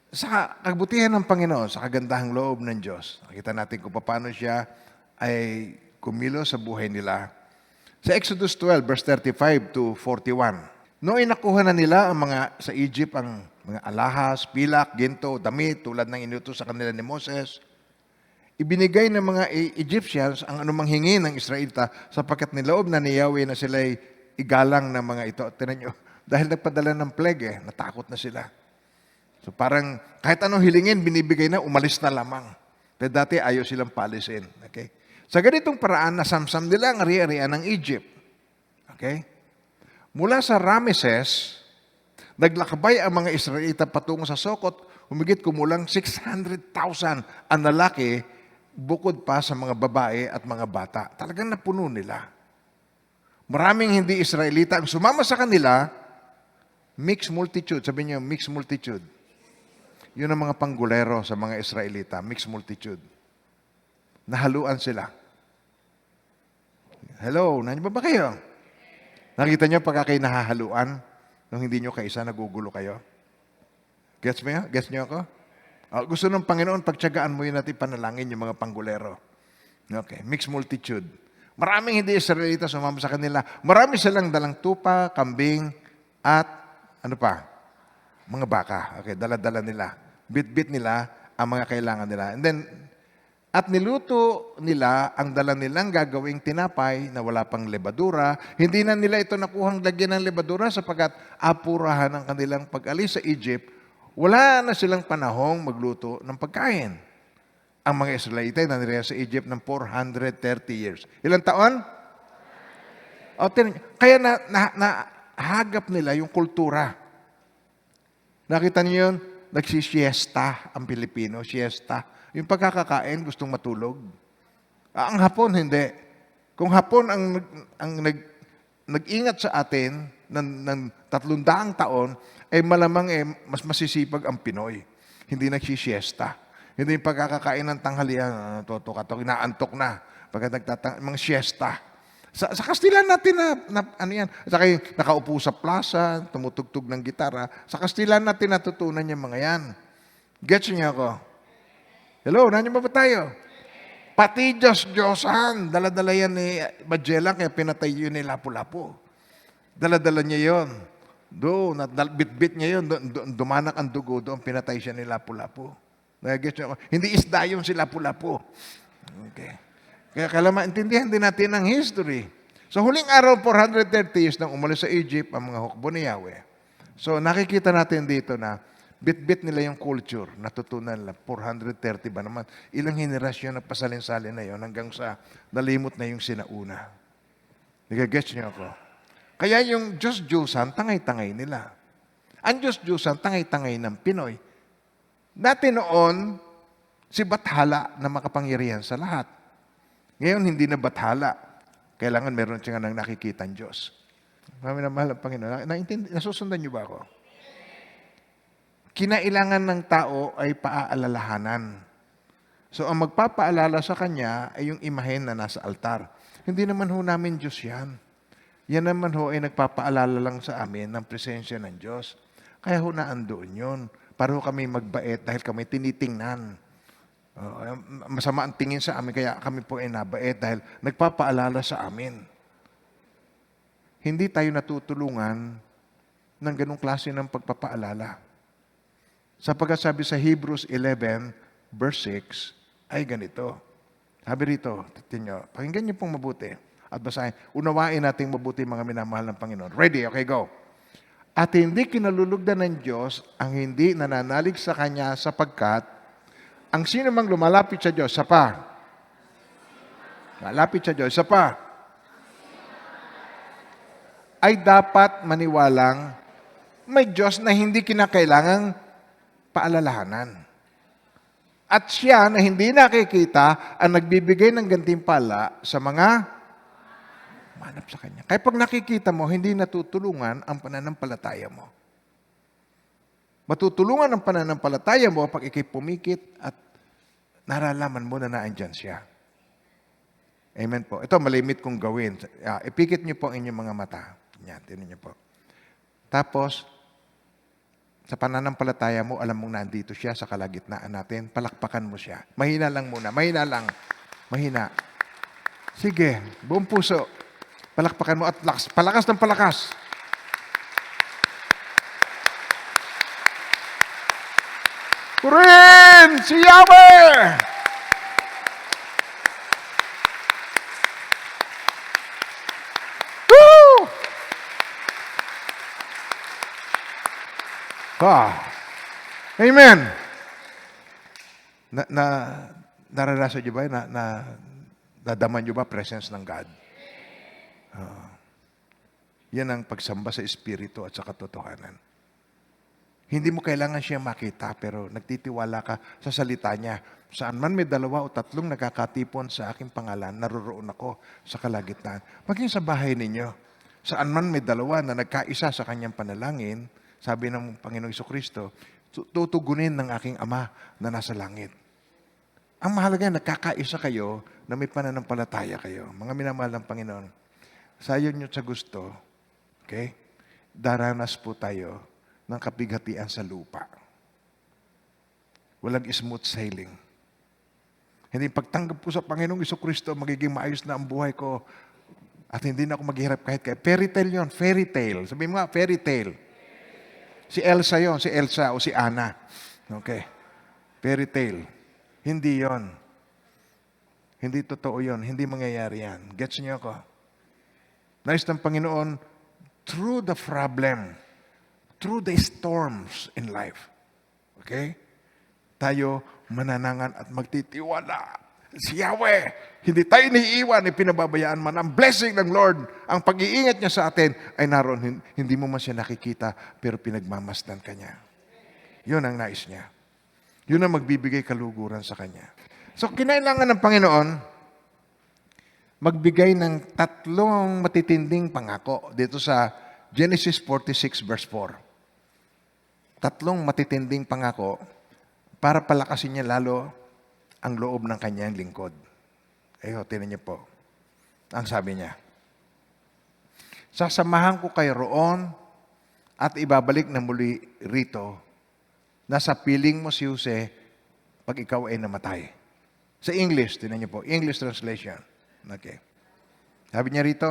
Sa kabutihan ng Panginoon, sa kagandahang loob ng Diyos, nakita natin kung paano siya ay kumilos sa buhay nila. Sa Exodus 12, verse 35 to 41, noong nakuha na nila ang sa Egypt ang mga alahas, pilak, ginto, damit, tulad ng inutos sa kanila ni Moses, ibinigay ng mga Egyptians ang anumang hingi ng Israelita sapagkat niloob na ni Yahweh na sila'y igalang ng mga ito. Tinan nyo, dahil nagpadala ng plague, natakot na sila. So parang kahit anong hilingin, binibigay na, umalis na lamang. Pero dati ayaw silang palisin. Okay? Sa ganitong paraan, nasamsam nila ang ari-arian ng Egypt. Okay? Mula sa Rameses, naglakbay ang mga Israelita patungo sa Sokot, humigit kumulang 600,000 ang lalaki, bukod pa sa mga babae at mga bata. Talagang napuno nila. Maraming hindi Israelita ang sumama sa kanila, mixed multitude. Sabi niyo, mixed multitude. Yun ang mga panggulero sa mga Israelita, mixed multitude. Nahaluan sila. Hello, nandiyan ba kayo? Nakita niyo pagka kayo nahahaluan, nung hindi niyo kaisa, nagugulo kayo? Gets mo yan? Gets niyo ako? Gusto ng Panginoon, pagtyagaan mo yun natin panalangin yung mga panggulero. Okay, mixed multitude. Maraming hindi Israelita sumama sa kanila. Marami silang dalang tupa, kambing, at ano pa? Mga baka. Okay, dala-dala nila. Bit-bit nila ang mga kailangan nila. And then, at niluto nila ang dala nilang gagawing tinapay na wala pang lebadura. Hindi na nila ito nakuhang lagyan ng lebadura sapagkat apurahan ang kanilang pag-alis sa Egypt. Wala na silang panahong magluto ng pagkain. Ang mga Israelite na nila sa Egypt ng 430 years. Ilang taon? Kaya nahagap nila yung kultura. Nakita niyo yun? Nagsisiesta ang Pilipino, siesta. Yung pagkakakain, gustong matulog. Ang Hapon, hindi. Kung Hapon ang nag-ingat sa atin ng 300 taon, ay malamang mas masisipag ang Pinoy. Hindi nagsisiesta. Hindi yung pagkakakain ng tanghalian, inaantok na. Pagka mga siesta. Sa Kastilan natin ano yan. Saka yung nakaupo sa plaza, tumutugtog ng gitara. Sa Kastilan natin natutunan yung mga yan. Gets niyo ako? Hello, nandiyan ba tayo? Pati Diyos-Diyosan. Dala-dala yan ni Magellan, kaya pinatay yun ni Lapu-Lapu. Dala-dala niya yun. Doon, bit-bit niya yun. Dumanak ang dugo doon, pinatay siya ni Lapu-Lapu. Hindi isda yun si Lapu-Lapu. Okay. Kaya kailangan maintindihan din natin ang history. So huling araw, 430 years nang umalis sa Egypt ang mga hukbo ni Yahweh. So nakikita natin dito na bit-bit nila yung culture. Natutunan nila, 430 ba naman? Ilang henerasyon na pasalin-salin na yon hanggang sa nalimot na yung sinauna. Nagagets niyo ako? Kaya yung Diyos-Diyosan, tangay-tangay nila. Ang Diyos-Diyosan, tangay-tangay ng Pinoy. Dati noon, si Bathala na makapangyarihan sa lahat. Ngayon, hindi na Bathala. Kailangan meron siya nang nakikita ang Diyos. Marami na mahal ang Panginoon. Nasusundan niyo ba ako? Kinailangan ng tao ay paaalalahanan. So, ang magpapaalala sa Kanya ay yung imahen na nasa altar. Hindi naman ho namin Diyos yan. Yan naman ho ay nagpapaalala lang sa amin ng presensya ng Diyos. Kaya ho naandoon yun. Para ho kami magbait dahil kami tinitingnan. Masama ang tingin sa amin, kaya kami po ay nabait dahil nagpapaalala sa amin. Hindi tayo natutulungan ng ganung klase ng pagpapaalala. Sapagkat sabi sa Hebrews 11, verse 6, ay ganito. Sabi rito, pakinggan niyo pong mabuti at basahin. Unawain natin mabuti mga minamahal ng Panginoon. Ready? Okay, go. At hindi kinalulugdan ng Diyos ang hindi nananalig sa Kanya sapagkat ang sino mang lumalapit sa Diyos, malapit sa Diyos, ay dapat maniwalang may Diyos na hindi kinakailangang paalalahanan. At siya na hindi nakikita ang nagbibigay ng gantimpala sa mga manap sa Kanya. Kaya pag nakikita mo, hindi natutulungan ang pananampalataya mo. Matutulungan ang pananampalataya mo pag ikay pumikit at naralaman mo na naandyan siya. Amen po. Ito, malimit kong gawin. Ipikit niyo po ang inyong mga mata. Yan, tinan niyo po. Tapos, sa pananampalataya mo, alam mong nandito siya sa kalagitnaan natin. Palakpakan mo siya. Mahina lang muna. Mahina lang. Mahina. Sige, buong puso. Palakpakan mo at palakas ng palakas. Purin! Si Yahweh! Woo! Amen! Naranasan niyo ba? Nadaman niyo ba presence ng God? Yan ang pagsamba sa Espiritu at sa katotohanan. Hindi mo kailangan siya makita, pero nagtitiwala ka sa salita niya. Saan man may 2 o 3 nakakatipon sa aking pangalan, naroroon ako sa kalagitnaan. Maging sa bahay ninyo. Saan man may 2 na nagkaisa sa kanyang panalangin, sabi ng Panginoong Jesucristo, tutugunin ng aking Ama na nasa langit. Ang mahalaga, nagkakaisa kayo na may pananampalataya kayo. Mga minamahal ng Panginoon, sayo nyo sa gusto, okay? Daranas po tayo ng kapighatian sa lupa. Walang smooth sailing. Hindi pagtanggap ko sa Panginoong Jesucristo, magiging maayos na ang buhay ko at hindi na ako maghihirap kahit kaya. Fairy tale yun, fairy tale. Sabihin mo nga, fairy tale. Si Elsa yon, si Elsa o si Anna. Okay. Fairy tale. Hindi yon. Hindi totoo yon. Hindi mangyayari yan. Gets niyo ako? Nais ng Panginoon, through the problem, through the storms in life, okay? Tayo mananangan at magtitiwala. Si Yahweh, hindi tayo iniiwan, pinababayaan man. Ang blessing ng Lord, ang pag-iingat niya sa atin ay naroon. Hindi mo man siya nakikita, pero pinagmamasdan ka niya. Yun ang nais niya. Yun ang magbibigay kaluguran sa kanya. So, kinailangan ng Panginoon magbigay ng 3 matitinding pangako dito sa Genesis 46 verse 4. 3 matitinding pangako para palakasin niya lalo ang loob ng kanyang lingkod. Tinan niyo po. Ang sabi niya, sasamahan ko kayo roon at ibabalik na muli rito na sa piling mo si Jose pag ikaw ay namatay. Sa English, tinan niyo po, English translation. Okay. Sabi niya rito,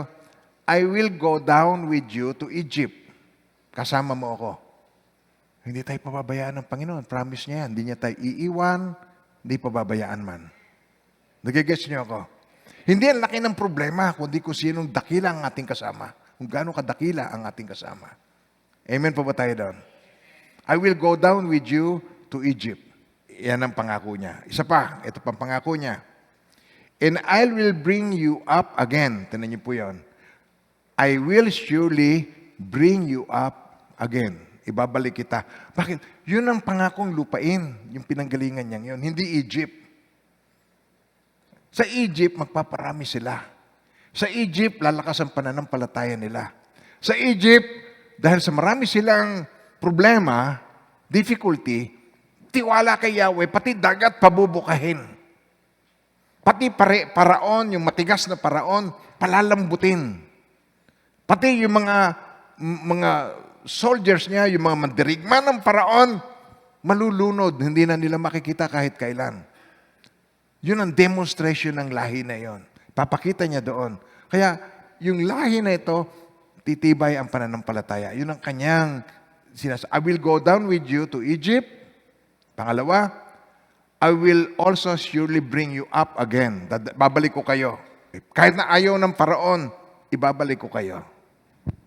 I will go down with you to Egypt. Kasama mo ako. Hindi tayo pababayaan ng Panginoon. Promise niya yan. Hindi niya tayo iiwan, hindi pababayaan man. Nagigets niyo ako? Hindi ang laki ng problema, kundi kung sinong dakila ang ating kasama. Kung gaano kadakila ang ating kasama. Amen po ba tayo doon? I will go down with you to Egypt. Yan ang pangako niya. Isa pa, ito pang pangako niya. And I will bring you up again. Tinan niyo po yun. I will surely bring you up again. Ibabalik kita. Bakit? Yun ang pangakong lupain, yung pinanggalingan niyang yun. Hindi Egypt. Sa Egypt, magpaparami sila. Sa Egypt, lalakas ang pananampalataya nila. Sa Egypt, dahil sa marami silang problema, difficulty, tiwala kay Yahweh, pati dagat pabubukahin. Pati paraon, yung matigas na paraon, palalambutin. Pati yung mga soldiers niya, yung mga mandirigma ng paraon, malulunod, hindi na nila makikita kahit kailan. Yun ang demonstration ng lahi na yon. Papakita niya doon. Kaya yung lahi na ito, titibay ang pananampalataya. Yun ang kanyang sinasabi. I will go down with you to Egypt. Pangalawa, I will also surely bring you up again. Babalik ko kayo. Kahit na ayaw ng paraon, ibabalik ko kayo.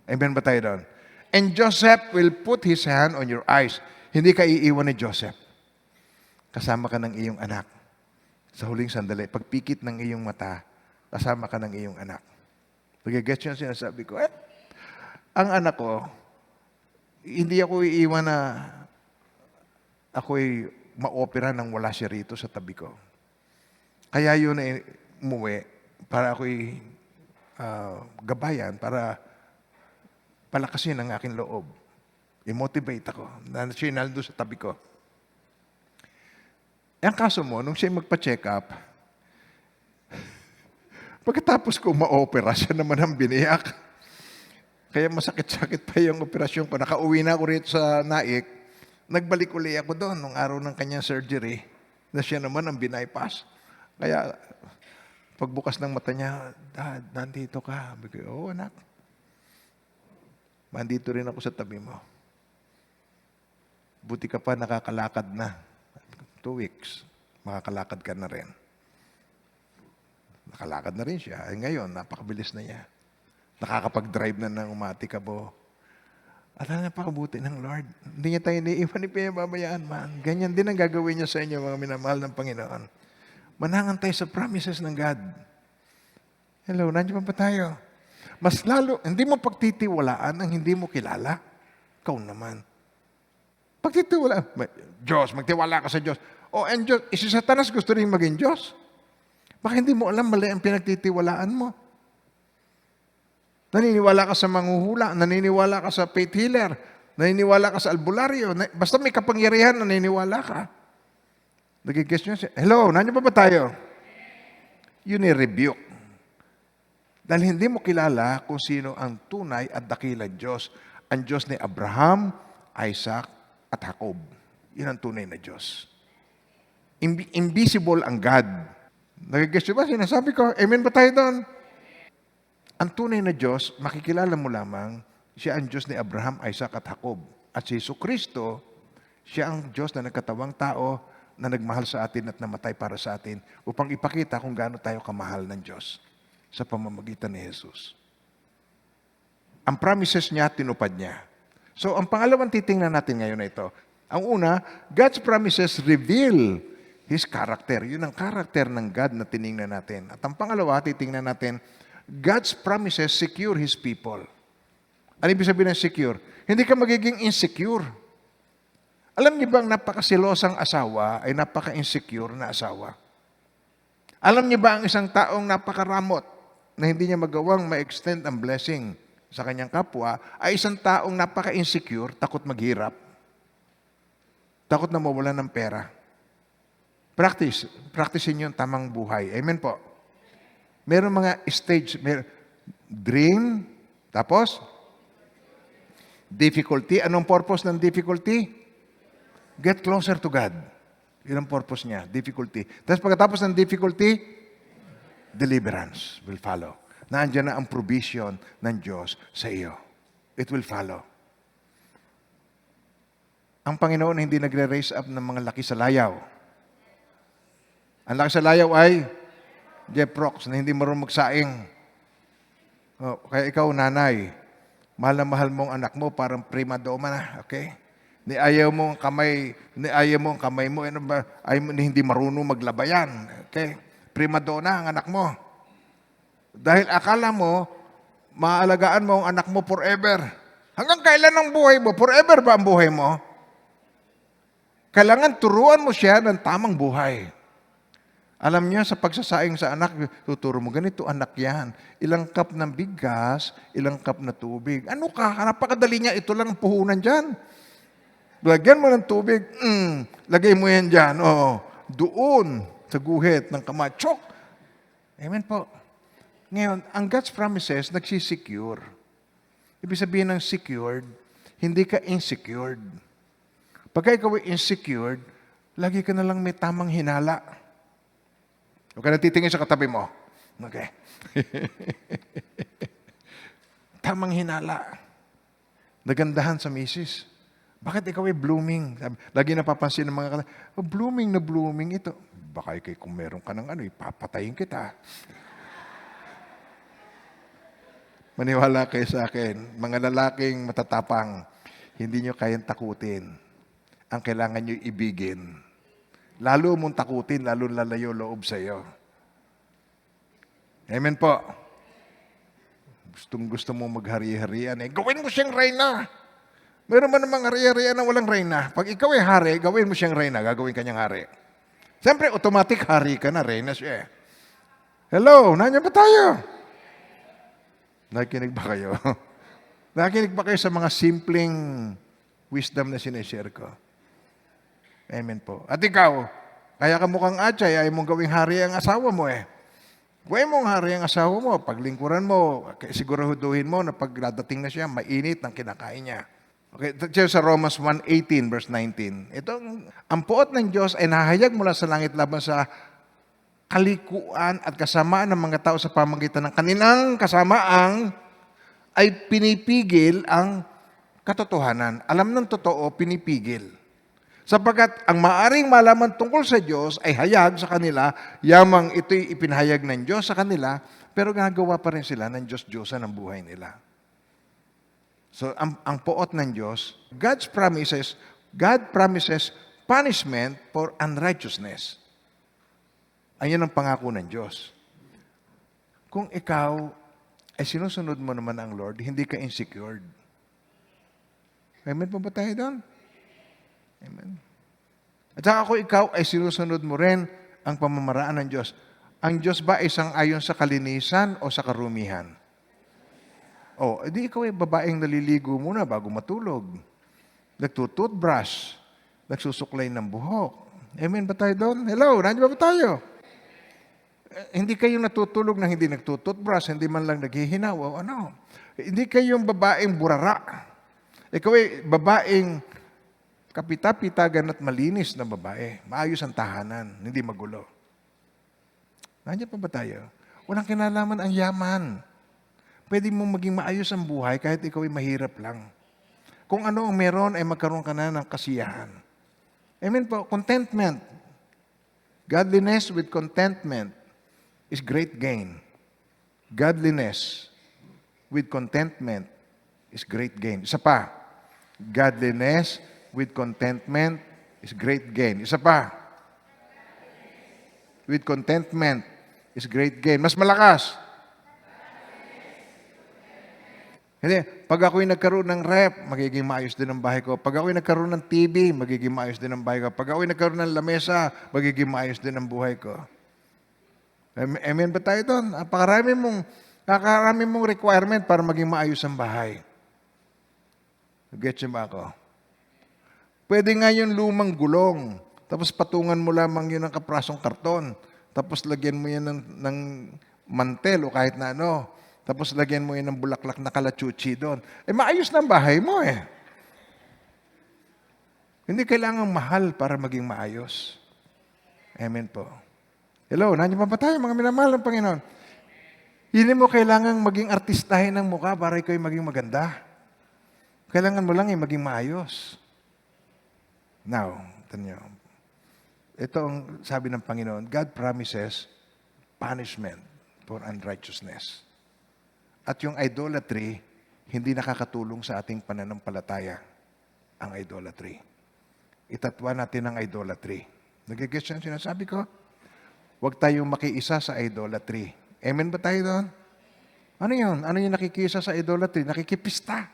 Amen ba tayo doon? And Joseph will put his hand on your eyes. Hindi ka iiwan ni Joseph. Kasama ka ng iyong anak. Sa huling sandali, pagpikit ng iyong mata, kasama ka ng iyong anak. Pag-gets yung sinasabi ko, ang anak ko, hindi ako iiwan na ako'y ma-opera nang wala siya rito sa tabi ko. Kaya yun ay umuwi para ako'y gabayan, para palakasin ang aking loob. I-motivate ako na siya nandun sa tabi ko. Ang kaso mo, nung siya magpa-check up, pagkatapos ko ma-opera, siya naman ang biniyak. Kaya masakit-sakit pa yung operasyon ko. Nakauwi na ako rito sa Naik. Nagbalik uli ako doon nung araw ng kanyang surgery na siya naman ang binaypass. Kaya pagbukas ng mata niya, Dad, nandito ka. Sabi ko, oo anak. Nandito rin ako sa tabi mo. Buti ka pa nakakalakad na. 2 weeks, makakalakad ka na rin. Nakalakad na rin siya. Ngayon, napakabilis na niya. Nakakapag-drive na ng umatikabo. At napakabuti ng Lord. Hindi niya tayo iniiwan, ipinababayaan man. Ganyan din ang gagawin niya sa inyo, mga minamahal ng Panginoon. Manangan tayo sa promises ng God. Hello, nandiyan pa tayo? Mas lalo, hindi mo pagtitiwalaan ang hindi mo kilala. Ikaw naman. Pagtitiwala, Diyos, magtiwala ka sa Diyos. And Diyos, si Satanas gusto rin maging Diyos. Baka hindi mo alam mali ang pinagtitiwalaan mo. Naniniwala ka sa manghuhula, naniniwala ka sa faith healer, naniniwala ka sa albularyo, basta may kapangyarihan, naniniwala ka. Nagigess nyo siya, hello, nandiyan pa ba tayo? Yun ay rebuke. Dahil hindi mo kilala kung sino ang tunay at dakilang Diyos. Ang Diyos ni Abraham, Isaac, at Jacob. Yun ang tunay na Diyos. Invisible ang God. Nagigess nyo ba? Sinasabi ko, amen ba tayo doon? Ang tunay na Diyos, makikilala mo lamang, siya ang Diyos ni Abraham, Isaac, at Jacob. At si Jesucristo, siya ang Diyos na nagkatawang tao, na nagmahal sa atin at namatay para sa atin upang ipakita kung gaano tayo kamahal ng Diyos sa pamamagitan ni Jesus. Ang promises niya, tinupad niya. So, ang pangalawang titingnan natin ngayon na ito. Ang una, God's promises reveal His character. Yun ang character ng God na tiningnan natin. At ang pangalawa, titingnan natin, God's promises secure His people. Ano ibig sabihin ng secure? Hindi ka magiging insecure. Alam niyo ba ang napakasilosang asawa ay napaka-insecure na asawa? Alam niyo ba ang isang taong napakaramot na hindi niya magawang ma-extend ang blessing sa kanyang kapwa ay isang taong napaka-insecure, takot maghirap, takot na mawalan ng pera. Practicein niyo ang tamang buhay. Amen po. Meron mga stage, dream, tapos difficulty. Anong purpose ng difficulty? Get closer to God. Yun ang purpose niya, difficulty. Tapos pagkatapos ng difficulty, deliverance will follow. Nandiyan na ang provision ng Diyos sa iyo. It will follow. Ang Panginoon hindi nagre-raise up ng mga laki sa layaw. Ang laki sa layaw ay Jeff Rox na hindi marunong magsaing. Oh, kaya ikaw, nanay, mahal na mahal mong anak mo, parang prima donna na, okay? Ayaw mo ang kamay mo, ano ba? Ayaw mo, hindi marunong maglabayan. Okay? Prima donna ang anak mo. Dahil akala mo, maaalagaan mo ang anak mo forever. Hanggang kailan ang buhay mo? Forever ba ang buhay mo? Kailangan turuan mo siya ng tamang buhay. Alam niya, sa pagsasaing sa anak, tuturo mo, ganito anak yan. Ilang cup ng bigas, ilang cup na tubig. Ano ka? Napakadali niya, ito lang ang puhunan dyan. Lagyan mo ng tubig, lagay mo yan dyan. Oh, doon, sa guhit ng kamay. Chok! Amen po. Ngayon, ang God's promises, nagsisecure. Ibig sabihin ng secured, hindi ka insecured. Pagka ikaw ay insecured, lagi ka na lang may tamang hinala. Huwag ka natitingin sa katabi mo. Okay. Tamang hinala. Nagandahan sa misis. Bakit ikaw ay blooming? Lagi napapansin ng mga katabi, blooming na blooming ito. Baka kung meron ka ng ipapatayin kita. Maniwala kayo sa akin, mga lalaking matatapang, hindi nyo kayang takutin. Ang kailangan nyo ibigin. Lalo mong takutin, lalo lalayo loob sa iyo. Amen po. Gusto mo maghari-harian, gawin mo siyang reyna. Meron man namang hari-harian na walang reyna. Pag ikaw ay hari, gawin mo siyang reyna, gagawin kanyang hari. Siyempre, automatic hari ka na, reyna siya. Hello, nandiyan ba tayo? Nakikinig ba kayo? Nakikinig ba kayo sa mga simpleng wisdom na sinishare ko? Amen po. At ikaw, kaya ka mukhang atay, ayaw mong gawing hari ang asawa mo Gawin mong hari ang asawa mo, paglingkuran mo, siguraduhin mo na pag dadating na siya, mainit ang kinakain niya. Okay, ito sa Romans 1:18, verse 19. Ito, ang puot ng Diyos ay nahayag mula sa langit laban sa kalikuan at kasamaan ng mga tao sa pamamagitan ng kanilang kasamaang ay pinipigil ang katotohanan. Alam ng totoo, pinipigil. Sapagkat ang maaring malaman tungkol sa Diyos ay hayag sa kanila, yamang ito'y ipinahayag ng Diyos sa kanila, pero gagawa pa rin sila ng Diyos-Diyosan ang buhay nila. So, ang poot ng Diyos, God promises punishment for unrighteousness. Ayan ang pangako ng Diyos. Kung ikaw ay sinusunod mo naman ang Lord, hindi ka insecured. Amen po ba tayo doon? Amen. At saka kung ikaw ay sinusunod mo rin ang pamamaraan ng Diyos, ang Diyos ba isang ayon sa kalinisan o sa karumihan? O, edi ikaw ay babaeng naliligo muna bago matulog. Nagtutoothbrush. Nagsusuklay ng buhok. Amen ba tayo doon? Hello, nandiyan ba tayo? Hindi kayo natutulog na hindi nagtutoothbrush, hindi man lang naghihinaw. O ano? Hindi kayong babaeng burara. Ikaw ay babaeng kapita-pitagan at malinis na babae. Maayos ang tahanan, hindi magulo. Nandiyan pa ba tayo? Walang kinalaman ang yaman. Pwede mong maging maayos ang buhay kahit ikaw ay mahirap lang. Kung ano ang meron ay magkaroon ka na ng kasiyahan. Amen po, contentment. Godliness with contentment is great gain. Godliness with contentment is great gain. Isa pa. Godliness with contentment is great gain. Isa pa. With contentment is great gain. Mas malakas. Hindi, pag ako'y nagkaroon ng rep, magiging maayos din ang bahay ko. Pag ako'y nagkaroon ng TV, magiging maayos din ang bahay ko. Pag ako'y nagkaroon ng lamesa, magiging maayos din ang buhay ko. Amen ba tayo doon? Napakarami mong requirement para maging maayos ang bahay. Get you ba ako? Pwede nga yung lumang gulong, tapos patungan mo lamang yun ng kaprasong karton, tapos lagyan mo yan ng mantel o kahit na ano, tapos lagyan mo yan ng bulaklak na kalachuchi doon. Maayos na ang bahay mo eh. Hindi kailangang mahal para maging maayos. Amen po. Hello, nandiyan pa ba tayo mga minamahal ng Panginoon? Hindi mo kailangang maging artistahin ng mukha para ikaw maging maganda. Kailangan mo lang maging maayos. Now, tanyo. Ito ang sabi ng Panginoon, God promises punishment for unrighteousness. At yung idolatry, hindi nakakatulong sa ating pananampalataya, ang idolatry. Itatwa natin ang idolatry. Nagigets yan sinasabi ko? Huwag tayong makiisa sa idolatry. Amen ba tayo doon? Ano yun? Ano yung nakikiisa sa idolatry? Nakikipista.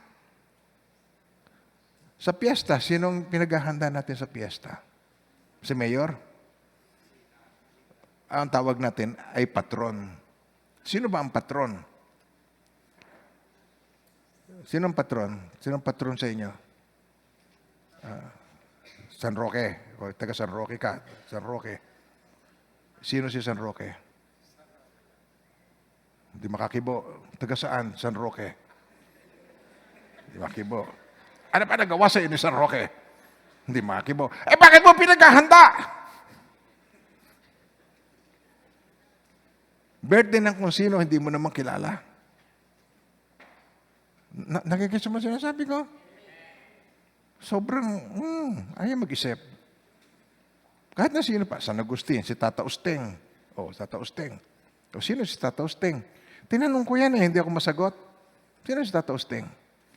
Sa piyesta, sinong pinaghahanda natin sa piyesta? Si Mayor? Ang tawag natin ay patron. Sino ba ang patron? Sinong patron? Sinong patron sa inyo? San Roque. O, taga San Roque ka. San Roque. Sino si San Roque? Hindi makakibo. Taga saan? San Roque. Hindi makakibo. Ano pa nagawa sa inyo San Roque? Hindi makakibo. Bakit mo pinaghahanda? Birthday ng kung sino, hindi mo naman kilala. Nakikita mo sinasabi ko? Sobrang, ayaw mag-isip. Kahit na sino pa, San Agustin, si Tata Usteng. Tata Usteng. Sino si Tata Usteng? Tinanong ko yan hindi ako masagot. Sino si Tata Usteng?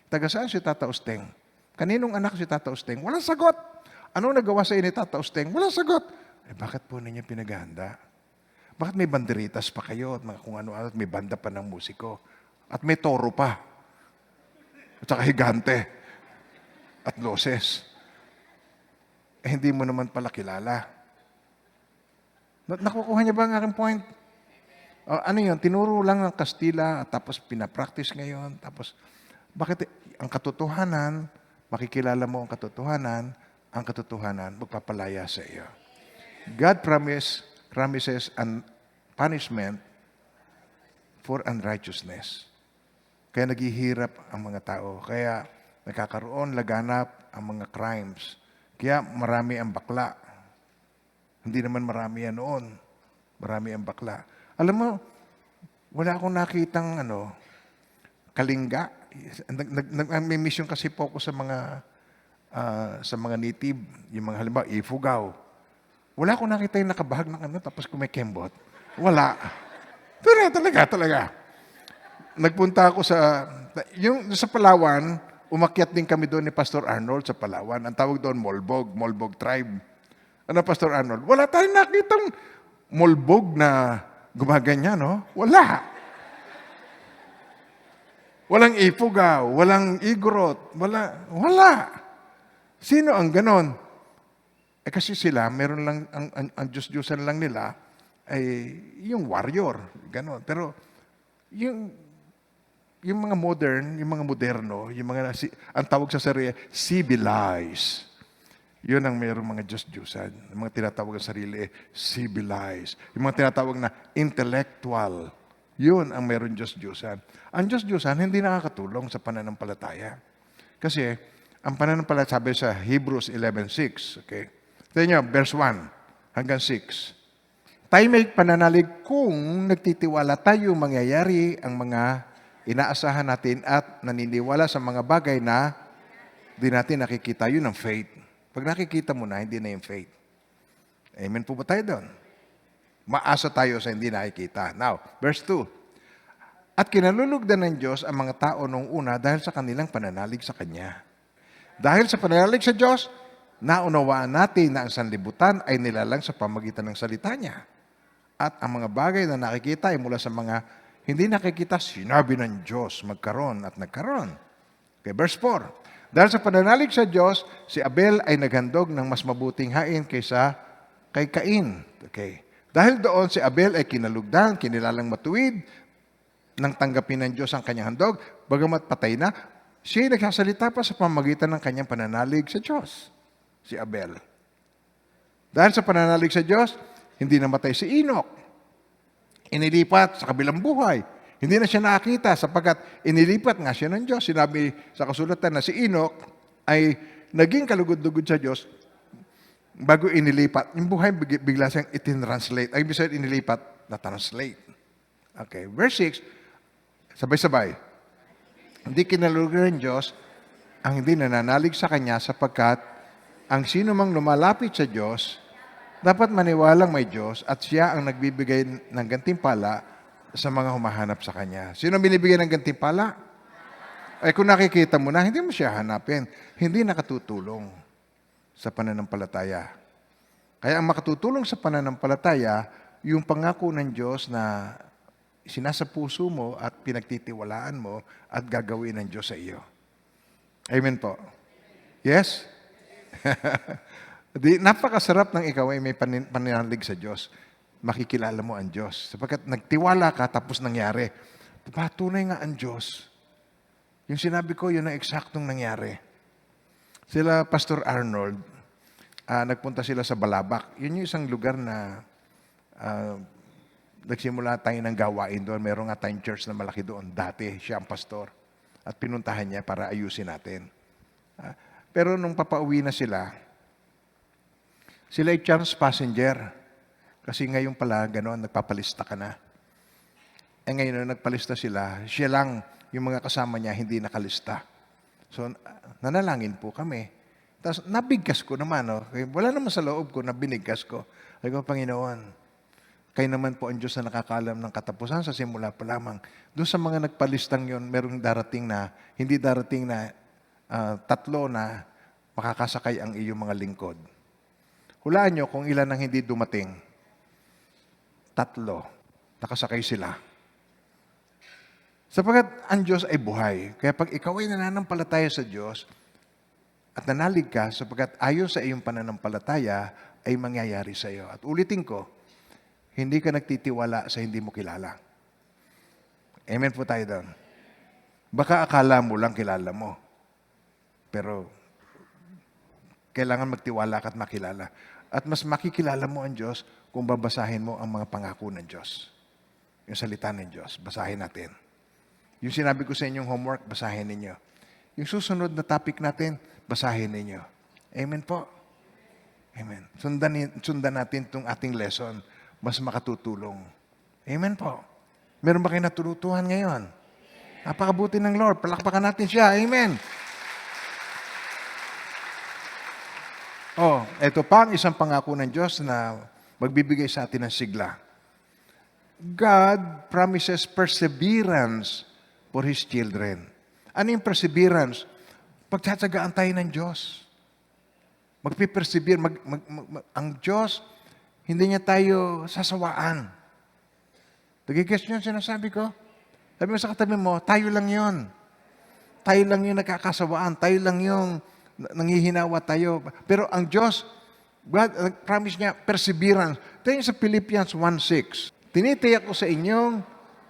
Taga saan si Tata Usteng? Kaninong anak si Tata Usteng? Walang sagot. Anong nagawa sa inyo Tata Usteng? Walang sagot. Bakit po ninyo pinaghahanda? Bakit may banderitas pa kayo at mga kung ano-ano at may banda pa ng musiko? At may toro pa. At saka higante. At loses. Hindi mo naman pala kilala. Nakukuha niya ba ang aking point? Ano yun? Tinuro lang ng Kastila at tapos pinapractice ngayon. Tapos, bakit ang katotohanan, makikilala mo ang katotohanan magpapalaya sa iyo. God promises an punishment for unrighteousness. Kaya naghihirap ang mga tao. Kaya nagkakaroon, laganap ang mga crimes. Kaya marami ang bakla. Hindi naman marami yan noon. Marami ang bakla. Alam mo, wala akong nakitang kalingga. May mission kasi po ako sa mga native, yung mga halimbawa, Ifugao. Wala akong nakita yung nakabahag ng tapos kumikembot. Wala. Talaga. Nagpunta ako sa Palawan, umakyat din kami doon ni Pastor Arnold sa Palawan. Ang tawag doon, Molbog tribe. Ano, Pastor Arnold? Wala tayong nakitang Molbog na gumaganyan, no? Wala. Walang Ifugao, walang Igorot, wala. Sino ang ganon? Kasi sila, meron lang, ang Diyos-Diyosan lang nila, ay yung warrior, ganon. Pero, yung mga moderno, ang tawag sa sarili, civilized. Yun ang mayroong mga Diyos-Diyusan. Yung mga tinatawag sa sarili, civilized. Yung mga tinatawag na intellectual. Yun ang mayroong Diyos-Diyusan. Ang Diyos-Diyusan hindi nakakatulong sa pananampalataya. Kasi, ang pananampalataya, sabi sa Hebrews 11:6, okay? Tignan nyo, verse 1 hanggang 6. Tayo may pananalig kung nagtitiwala tayo mangyayari ang mga inaasahan natin at naniniwala sa mga bagay na di natin nakikita. Yun ang faith. Pag nakikita mo na, hindi na yung faith. Amen po ba tayo doon? Maasa tayo sa hindi nakikita. Now, verse 2. At kinalulugdan ng Diyos ang mga tao noong una dahil sa kanilang pananalig sa Kanya. Dahil sa pananalig sa Diyos, naunawaan natin na ang sanlibutan ay nilalang sa pamagitan ng salita niya. At ang mga bagay na nakikita ay mula sa mga hindi nakikita, sinabi ng Diyos, magkaroon at nagkaroon. Okay, verse 4. Dahil sa pananalig sa Diyos, si Abel ay naghandog ng mas mabuting hain kaysa kay Cain. Okay. Dahil doon, si Abel ay kinalugdan, kinilalang matuwid, nang tanggapin ng Diyos ang kanyang handog, bagamat patay na, siya ay nagsasalita pa sa pamagitan ng kanyang pananalig sa Diyos. Si Abel. Dahil sa pananalig sa Diyos, hindi namatay si Enoch. Inilipat sa kabilang buhay. Hindi na siya nakakita sapagkat inilipat nga siya ng Diyos. Sinabi sa kasulatan na si Enoch ay naging kalugod-lugod sa Diyos bago inilipat. Yung buhay bigla siyang itinranslate. Ay, ibig sabihin inilipat na translate. Okay, verse 6, sabay-sabay. Hindi kinalugod ng Diyos ang hindi nananalig sa Kanya sapagkat ang sino mang lumalapit sa Diyos, dapat maniwalang may Diyos at siya ang nagbibigay ng gantimpala sa mga humahanap sa Kanya. Sino ang binibigay ng gantimpala? Ay kung nakikita mo na, hindi mo siya hanapin. Hindi nakatutulong sa pananampalataya. Kaya ang makatutulong sa pananampalataya, yung pangako ng Diyos na sinasa puso mo at pinagtitiwalaan mo at gagawin ng Diyos sa iyo. Amen po. Yes? Napakasarap ng ikaw ay may pananalig sa Diyos. Makikilala mo ang Diyos. Sapagkat nagtiwala ka tapos nangyari. Tunay nga ang Diyos. Yung sinabi ko, yun ang eksaktong nangyari. Sila Pastor Arnold, nagpunta sila sa Balabac. Yun yung isang lugar na nagsimula tayo ng gawain doon. Meron nga tayong church na malaki doon. Dati, siya ang pastor. At pinuntahan niya para ayusin natin. Pero nung papauwi na sila ay chance passenger. Kasi ngayon pala, gano'n, nagpapalista ka na. Ngayon nung nagpalista sila, siya lang, yung mga kasama niya, hindi nakalista. So, nanalangin po kami. Tapos, nabigkas ko naman. No? Wala naman sa loob ko, nabinigkas ko. Sabi ko, Panginoon, kayo naman po ang Diyos na nakakaalam ng katapusan sa simula pa lamang. Doon sa mga nagpalistang yon, merong darating na, hindi darating na 3 na makakasakay ang iyong mga lingkod. Hulaan nyo kung ilan ang hindi dumating. 3. Nakasakay sila. Sapagkat ang Diyos ay buhay. Kaya pag ikaw ay nananampalataya sa Diyos at nanalig ka, sapagkat ayon sa iyong pananampalataya ay mangyayari sa iyo. At ulitin ko, hindi ka nagtitiwala sa hindi mo kilala. Amen po tayo doon. Baka akala mo lang kilala mo. Pero kailangan magtiwala ka at makilala. At mas makikilala mo ang Diyos kung babasahin mo ang mga pangako ng Diyos. Yung salita ng Diyos, basahin natin. Yung sinabi ko sa inyong homework, basahin ninyo. Yung susunod na topic natin, basahin ninyo. Amen po. Amen. Sundan natin itong ating lesson. Mas makatutulong. Amen po. Meron ba kayo natutuhan ngayon? Napakabuti ng Lord. Palakpakan natin siya. Amen. Ito pa ang isang pangako ng Diyos na magbibigay sa atin ng sigla. God promises perseverance for His children. Ano yung perseverance? Pagtsatsagaan tayo ng Diyos. Magpipersevere. Ang Diyos, hindi niya tayo sasawaan. Nagigets niyo yung sinasabi ko? Sabi mo sa katabi mo, tayo lang yun. Tayo lang yung nagkakasawaan. Tayo lang yung nanghihinawa tayo. Pero ang Diyos, God, promise niya, perseverance. Tingin sa Philippians 1:6. Tinitiyak ko sa inyong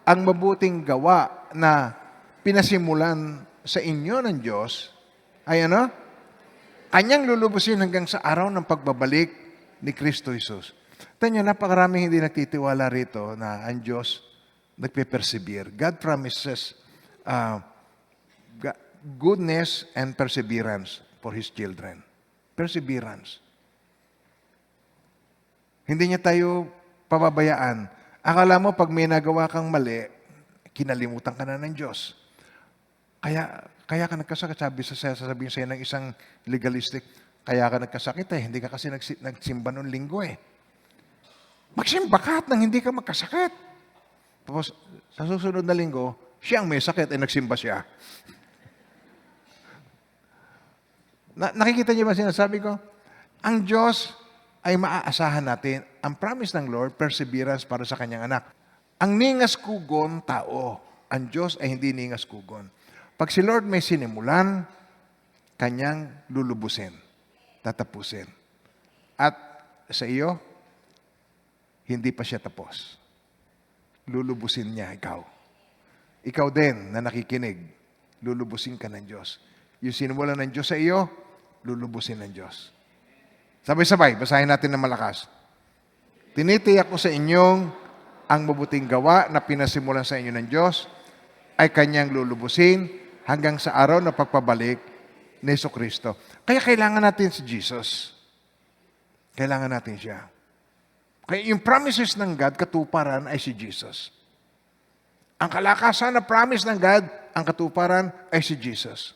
ang mabuting gawa na pinasimulan sa inyo ng Diyos ay ano? Kanyang lulubusin hanggang sa araw ng pagbabalik ni Kristo Jesus. Tanyo, napakaraming hindi nagtitiwala rito na ang Diyos nagpe-persevere. God promises goodness and perseverance for His children. Perseverance. Hindi niya tayo pababayaan. Akala mo, pag may nagawa kang mali, kinalimutan ka na ng Diyos. Kaya ka nagkasakit. Sasabihin sa'yo ng isang legalistic, kaya ka nagkasakit hindi ka kasi nagsimba noong linggo Magsimba ka at nang hindi ka magkasakit. Tapos, sa susunod na linggo, siya ang may sakit, ay nagsimba siya. Nakikita niyo ba sinasabi ko? Ang Diyos ay maaasahan natin. Ang promise ng Lord, perseverance para sa kanyang anak. Ang ningas kugon, tao. Ang Diyos ay hindi ningas kugon. Pag si Lord may sinimulan, kanyang lulubusin, tatapusin. At sa iyo, hindi pa siya tapos. Lulubusin niya ikaw. Ikaw din na nakikinig, lulubusin ka ng Diyos. Yung sinimulan ng Diyos sa iyo, lulubusin ng Diyos. Sabay-sabay, basahin natin ng malakas. Tinitiyak ko sa inyong ang mabuting gawa na pinasimulan sa inyo ng Diyos ay kanyang lulubusin hanggang sa araw na pagpabalik ni Jesucristo. Kaya kailangan natin si Jesus. Kailangan natin siya. Kaya yung promises ng God, katuparan ay si Jesus. Ang kalakasan na promise ng God, ang katuparan ay si Jesus.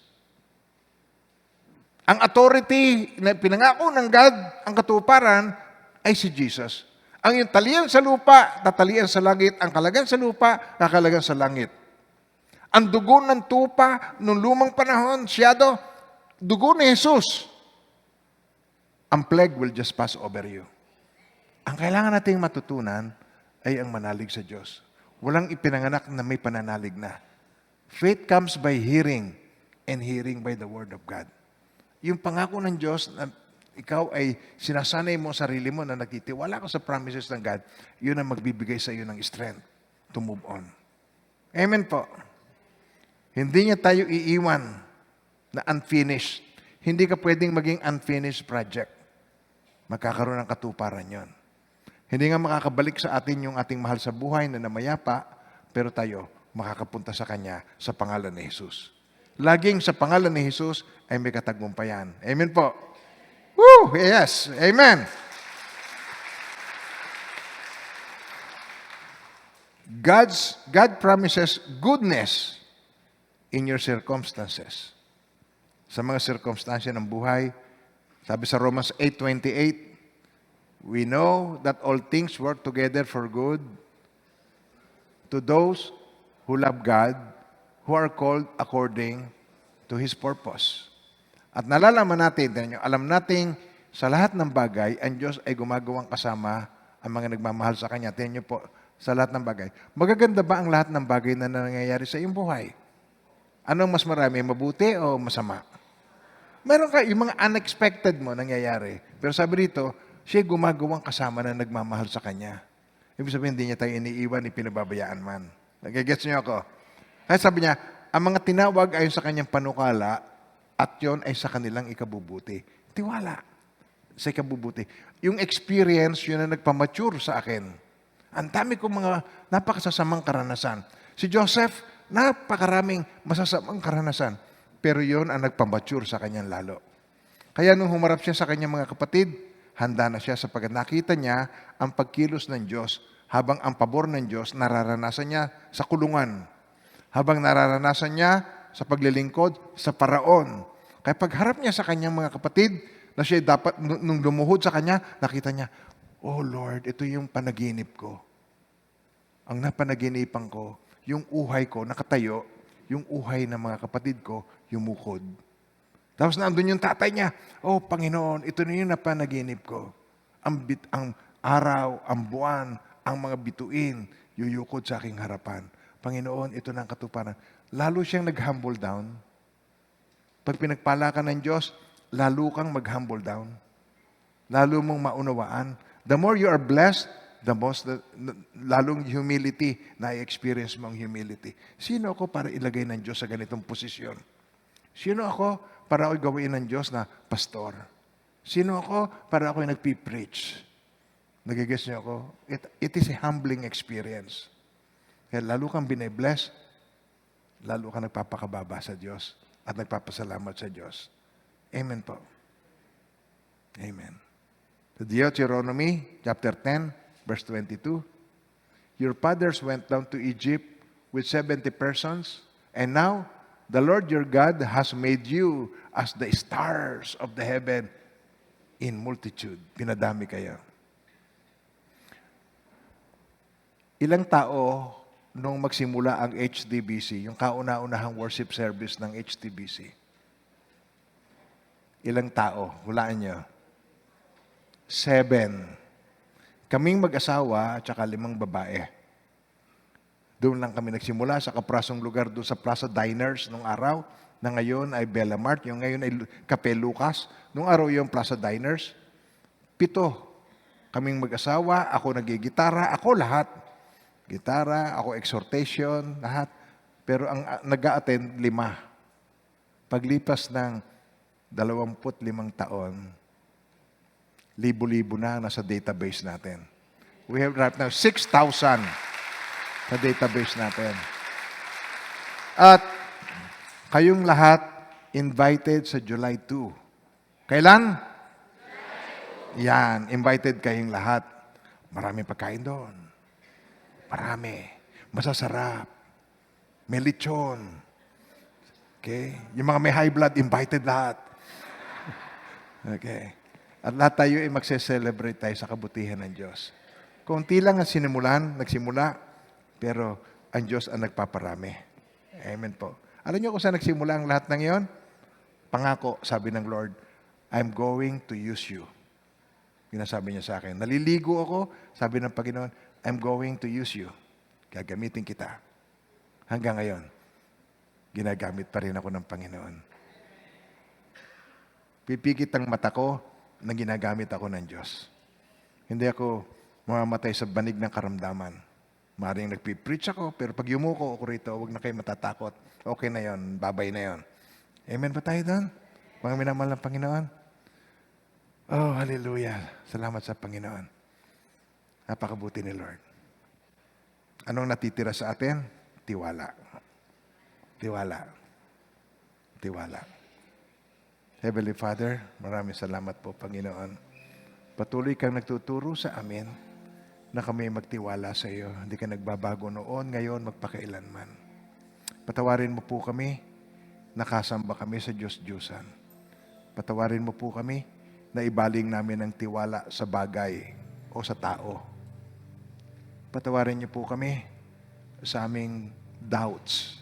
Ang authority na pinangako ng God, ang katuparan ay si Jesus. Ang yung talian sa lupa, tatalian sa langit. Ang kalagan sa lupa, kakalagan sa langit. Ang dugo ng tupa, nung lumang panahon, siyado, dugo ni Jesus. Ang plague will just pass over you. Ang kailangan nating matutunan ay ang manalig sa Diyos. Walang ipinanganak na may pananalig na. Faith comes by hearing, and hearing by the Word of God. Yung pangako ng Diyos na ikaw ay sinasanay mo sarili mo na nagtitiwala ka sa promises ng God, yun ang magbibigay sa iyo ng strength to move on. Amen po. Hindi niya tayo iiwan na unfinished. Hindi ka pwedeng maging unfinished project. Magkakaroon ng katuparan yon. Hindi nga makakabalik sa atin yung ating mahal sa buhay na namayapa, pero tayo makakapunta sa Kanya sa pangalan ni Jesus. Laging sa pangalan ni Jesus ay may katagumpayan. Amen po. Woo! Yes. Amen. God promises goodness in your circumstances. Sa mga circumstansya ng buhay, sabi sa Romans 8:28, we know that all things work together for good to those who love God, who are called according to His purpose. At nalalaman natin, alam natin sa lahat ng bagay, ang Diyos ay gumagawang kasama ang mga nagmamahal sa Kanya. Tingnan niyo po, sa lahat ng bagay. Magaganda ba ang lahat ng bagay na nangyayari sa iyong buhay? Anong mas marami, mabuti o masama? Meron ka, yung mga unexpected mo nangyayari. Pero sabi dito, siya gumagawang kasama na nagmamahal sa Kanya. Ibig sabihin, hindi niya tayo iniiwan, ipinababayaan man. Nagigets niyo ako? Kaya sabi niya, ang mga tinawag ayon sa Kanyang panukala, at yon ay sa kanilang ikabubuti. Tiwala sa ikabubuti. Yung experience, yun na nagpamature sa akin. Ang dami kong mga napakasasamang karanasan. Si Joseph, napakaraming masasamang karanasan. Pero yon ang nagpamature sa kanyang lalo. Kaya nung humarap siya sa kanyang mga kapatid, handa na siya sapagkat nakita niya ang pagkilos ng Diyos habang ang pabor ng Diyos nararanasan niya sa kulungan. Habang nararanasan niya sa paglilingkod sa paraon. Kaya pagharap niya sa kanyang mga kapatid, na siya dapat, nung lumuhod sa kanya, nakita niya, oh Lord, ito yung panaginip ko. Ang napanaginipan ko, yung uhay ko, nakatayo, yung uhay ng mga kapatid ko, yumukod. Tapos nandun yung tatay niya, oh Panginoon, ito na yung napanaginip ko. Ang araw, ang buwan, ang mga bituin, yuyukod sa aking harapan. Panginoon, ito na ang katuparan. Lalo siyang nag-humble down. Pag pinagpala ka ng Diyos, lalo kang mag-humble down. Lalo mong maunawaan. The more you are blessed, lalong humility, na-experience mo ang humility. Sino ako para ilagay ng Diyos sa ganitong posisyon? Sino ako para ako'y gawin ng Diyos na pastor? Sino ako para ako'y nagpipreach? Nagigets niyo ako? It is a humbling experience. Kaya lalo kang binibless, lalo kang nagpapakababa sa Diyos at nagpapasalamat sa Diyos. Amen po. Amen. To Deuteronomy chapter 10, verse 22. Your fathers went down to Egypt with 70 persons, and now the Lord your God has made you as the stars of the heaven in multitude. Pinadami kayo. Ilang tao nung magsimula ang HTBC, yung kauna-unahang worship service ng HTBC? Ilang tao? Hulaan nyo. 7. Kaming mag-asawa at saka 5 babae. Doon lang kami nagsimula sa kaprasong lugar doon sa Plaza Diners nung araw, na ngayon ay Bella Mart, yung ngayon ay Cafe Lucas. Nung araw yung Plaza Diners. 7. Kaming mag-asawa, ako nagigitara, ako lahat. Gitara, ako exhortation, lahat. Pero ang nag-a-attend 5. Paglipas ng 25 taon, libo-libo na nasa database natin. We have right now 6,000 sa database natin. At kayong lahat invited sa July 2. Kailan? Yan, invited kayong lahat. Maraming pagkain doon. Marami. Masasarap. May lechon. Okay? Yung mga may high blood, invited lahat. Okay. At lahat tayo ay magse-celebrate tayo sa kabutihan ng Diyos. Kunti lang ang nagsimula, pero ang Diyos ang nagpaparami. Amen po. Alam niyo kung saan nagsimula ang lahat ng iyon? Pangako, sabi ng Lord, I'm going to use you. Pinasabi niya sa akin. Naliligo ako, sabi ng Panginoon, I'm going to use you. Gagamitin kita. Hanggang ngayon, ginagamit pa rin ako ng Panginoon. Pipikit ang mata ko na ginagamit ako ng Diyos. Hindi ako mamamatay sa banig ng karamdaman. Maring nagpipreach ako, pero pag yumuko ako rito, huwag na kayo matatakot. Okay na yon, babay na yon. Amen ba tayo doon? Mga minamahal ng Panginoon? Oh, hallelujah. Salamat sa Panginoon. Napakabuti ni Lord. Anong natitira sa atin? Tiwala. Tiwala. Tiwala. Heavenly Father, maraming salamat po, Panginoon. Patuloy kang nagtuturo sa amin na kami magtiwala sa iyo. Hindi ka nagbabago noon, ngayon, magpakailanman. Patawarin mo po kami, nakasamba kami sa Diyos-Diyusan. Patawarin mo po kami na ibaling namin ang tiwala sa bagay o sa tao. Patawarin niyo po kami sa aming doubts,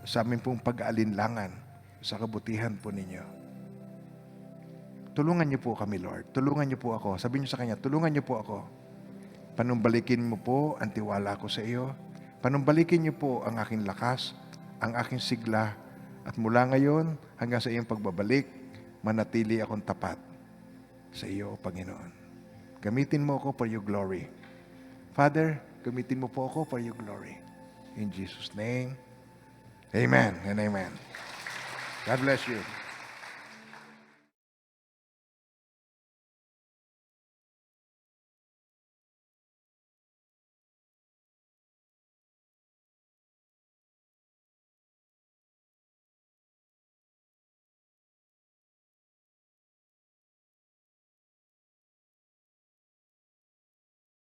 sa aming pong pag-aalinlangan, sa kabutihan po ninyo. Tulungan niyo po kami, Lord. Tulungan niyo po ako. Sabihin niyo sa Kanya, tulungan niyo po ako. Panumbalikin mo po ang tiwala ko sa iyo. Panumbalikin niyo po ang aking lakas, ang aking sigla, at mula ngayon hanggang sa iyong pagbabalik, manatili akong tapat sa iyo, Panginoon. Gamitin mo ako for your glory. Father, gamitin mo po ako for your glory. In Jesus' name, amen and amen. God bless you.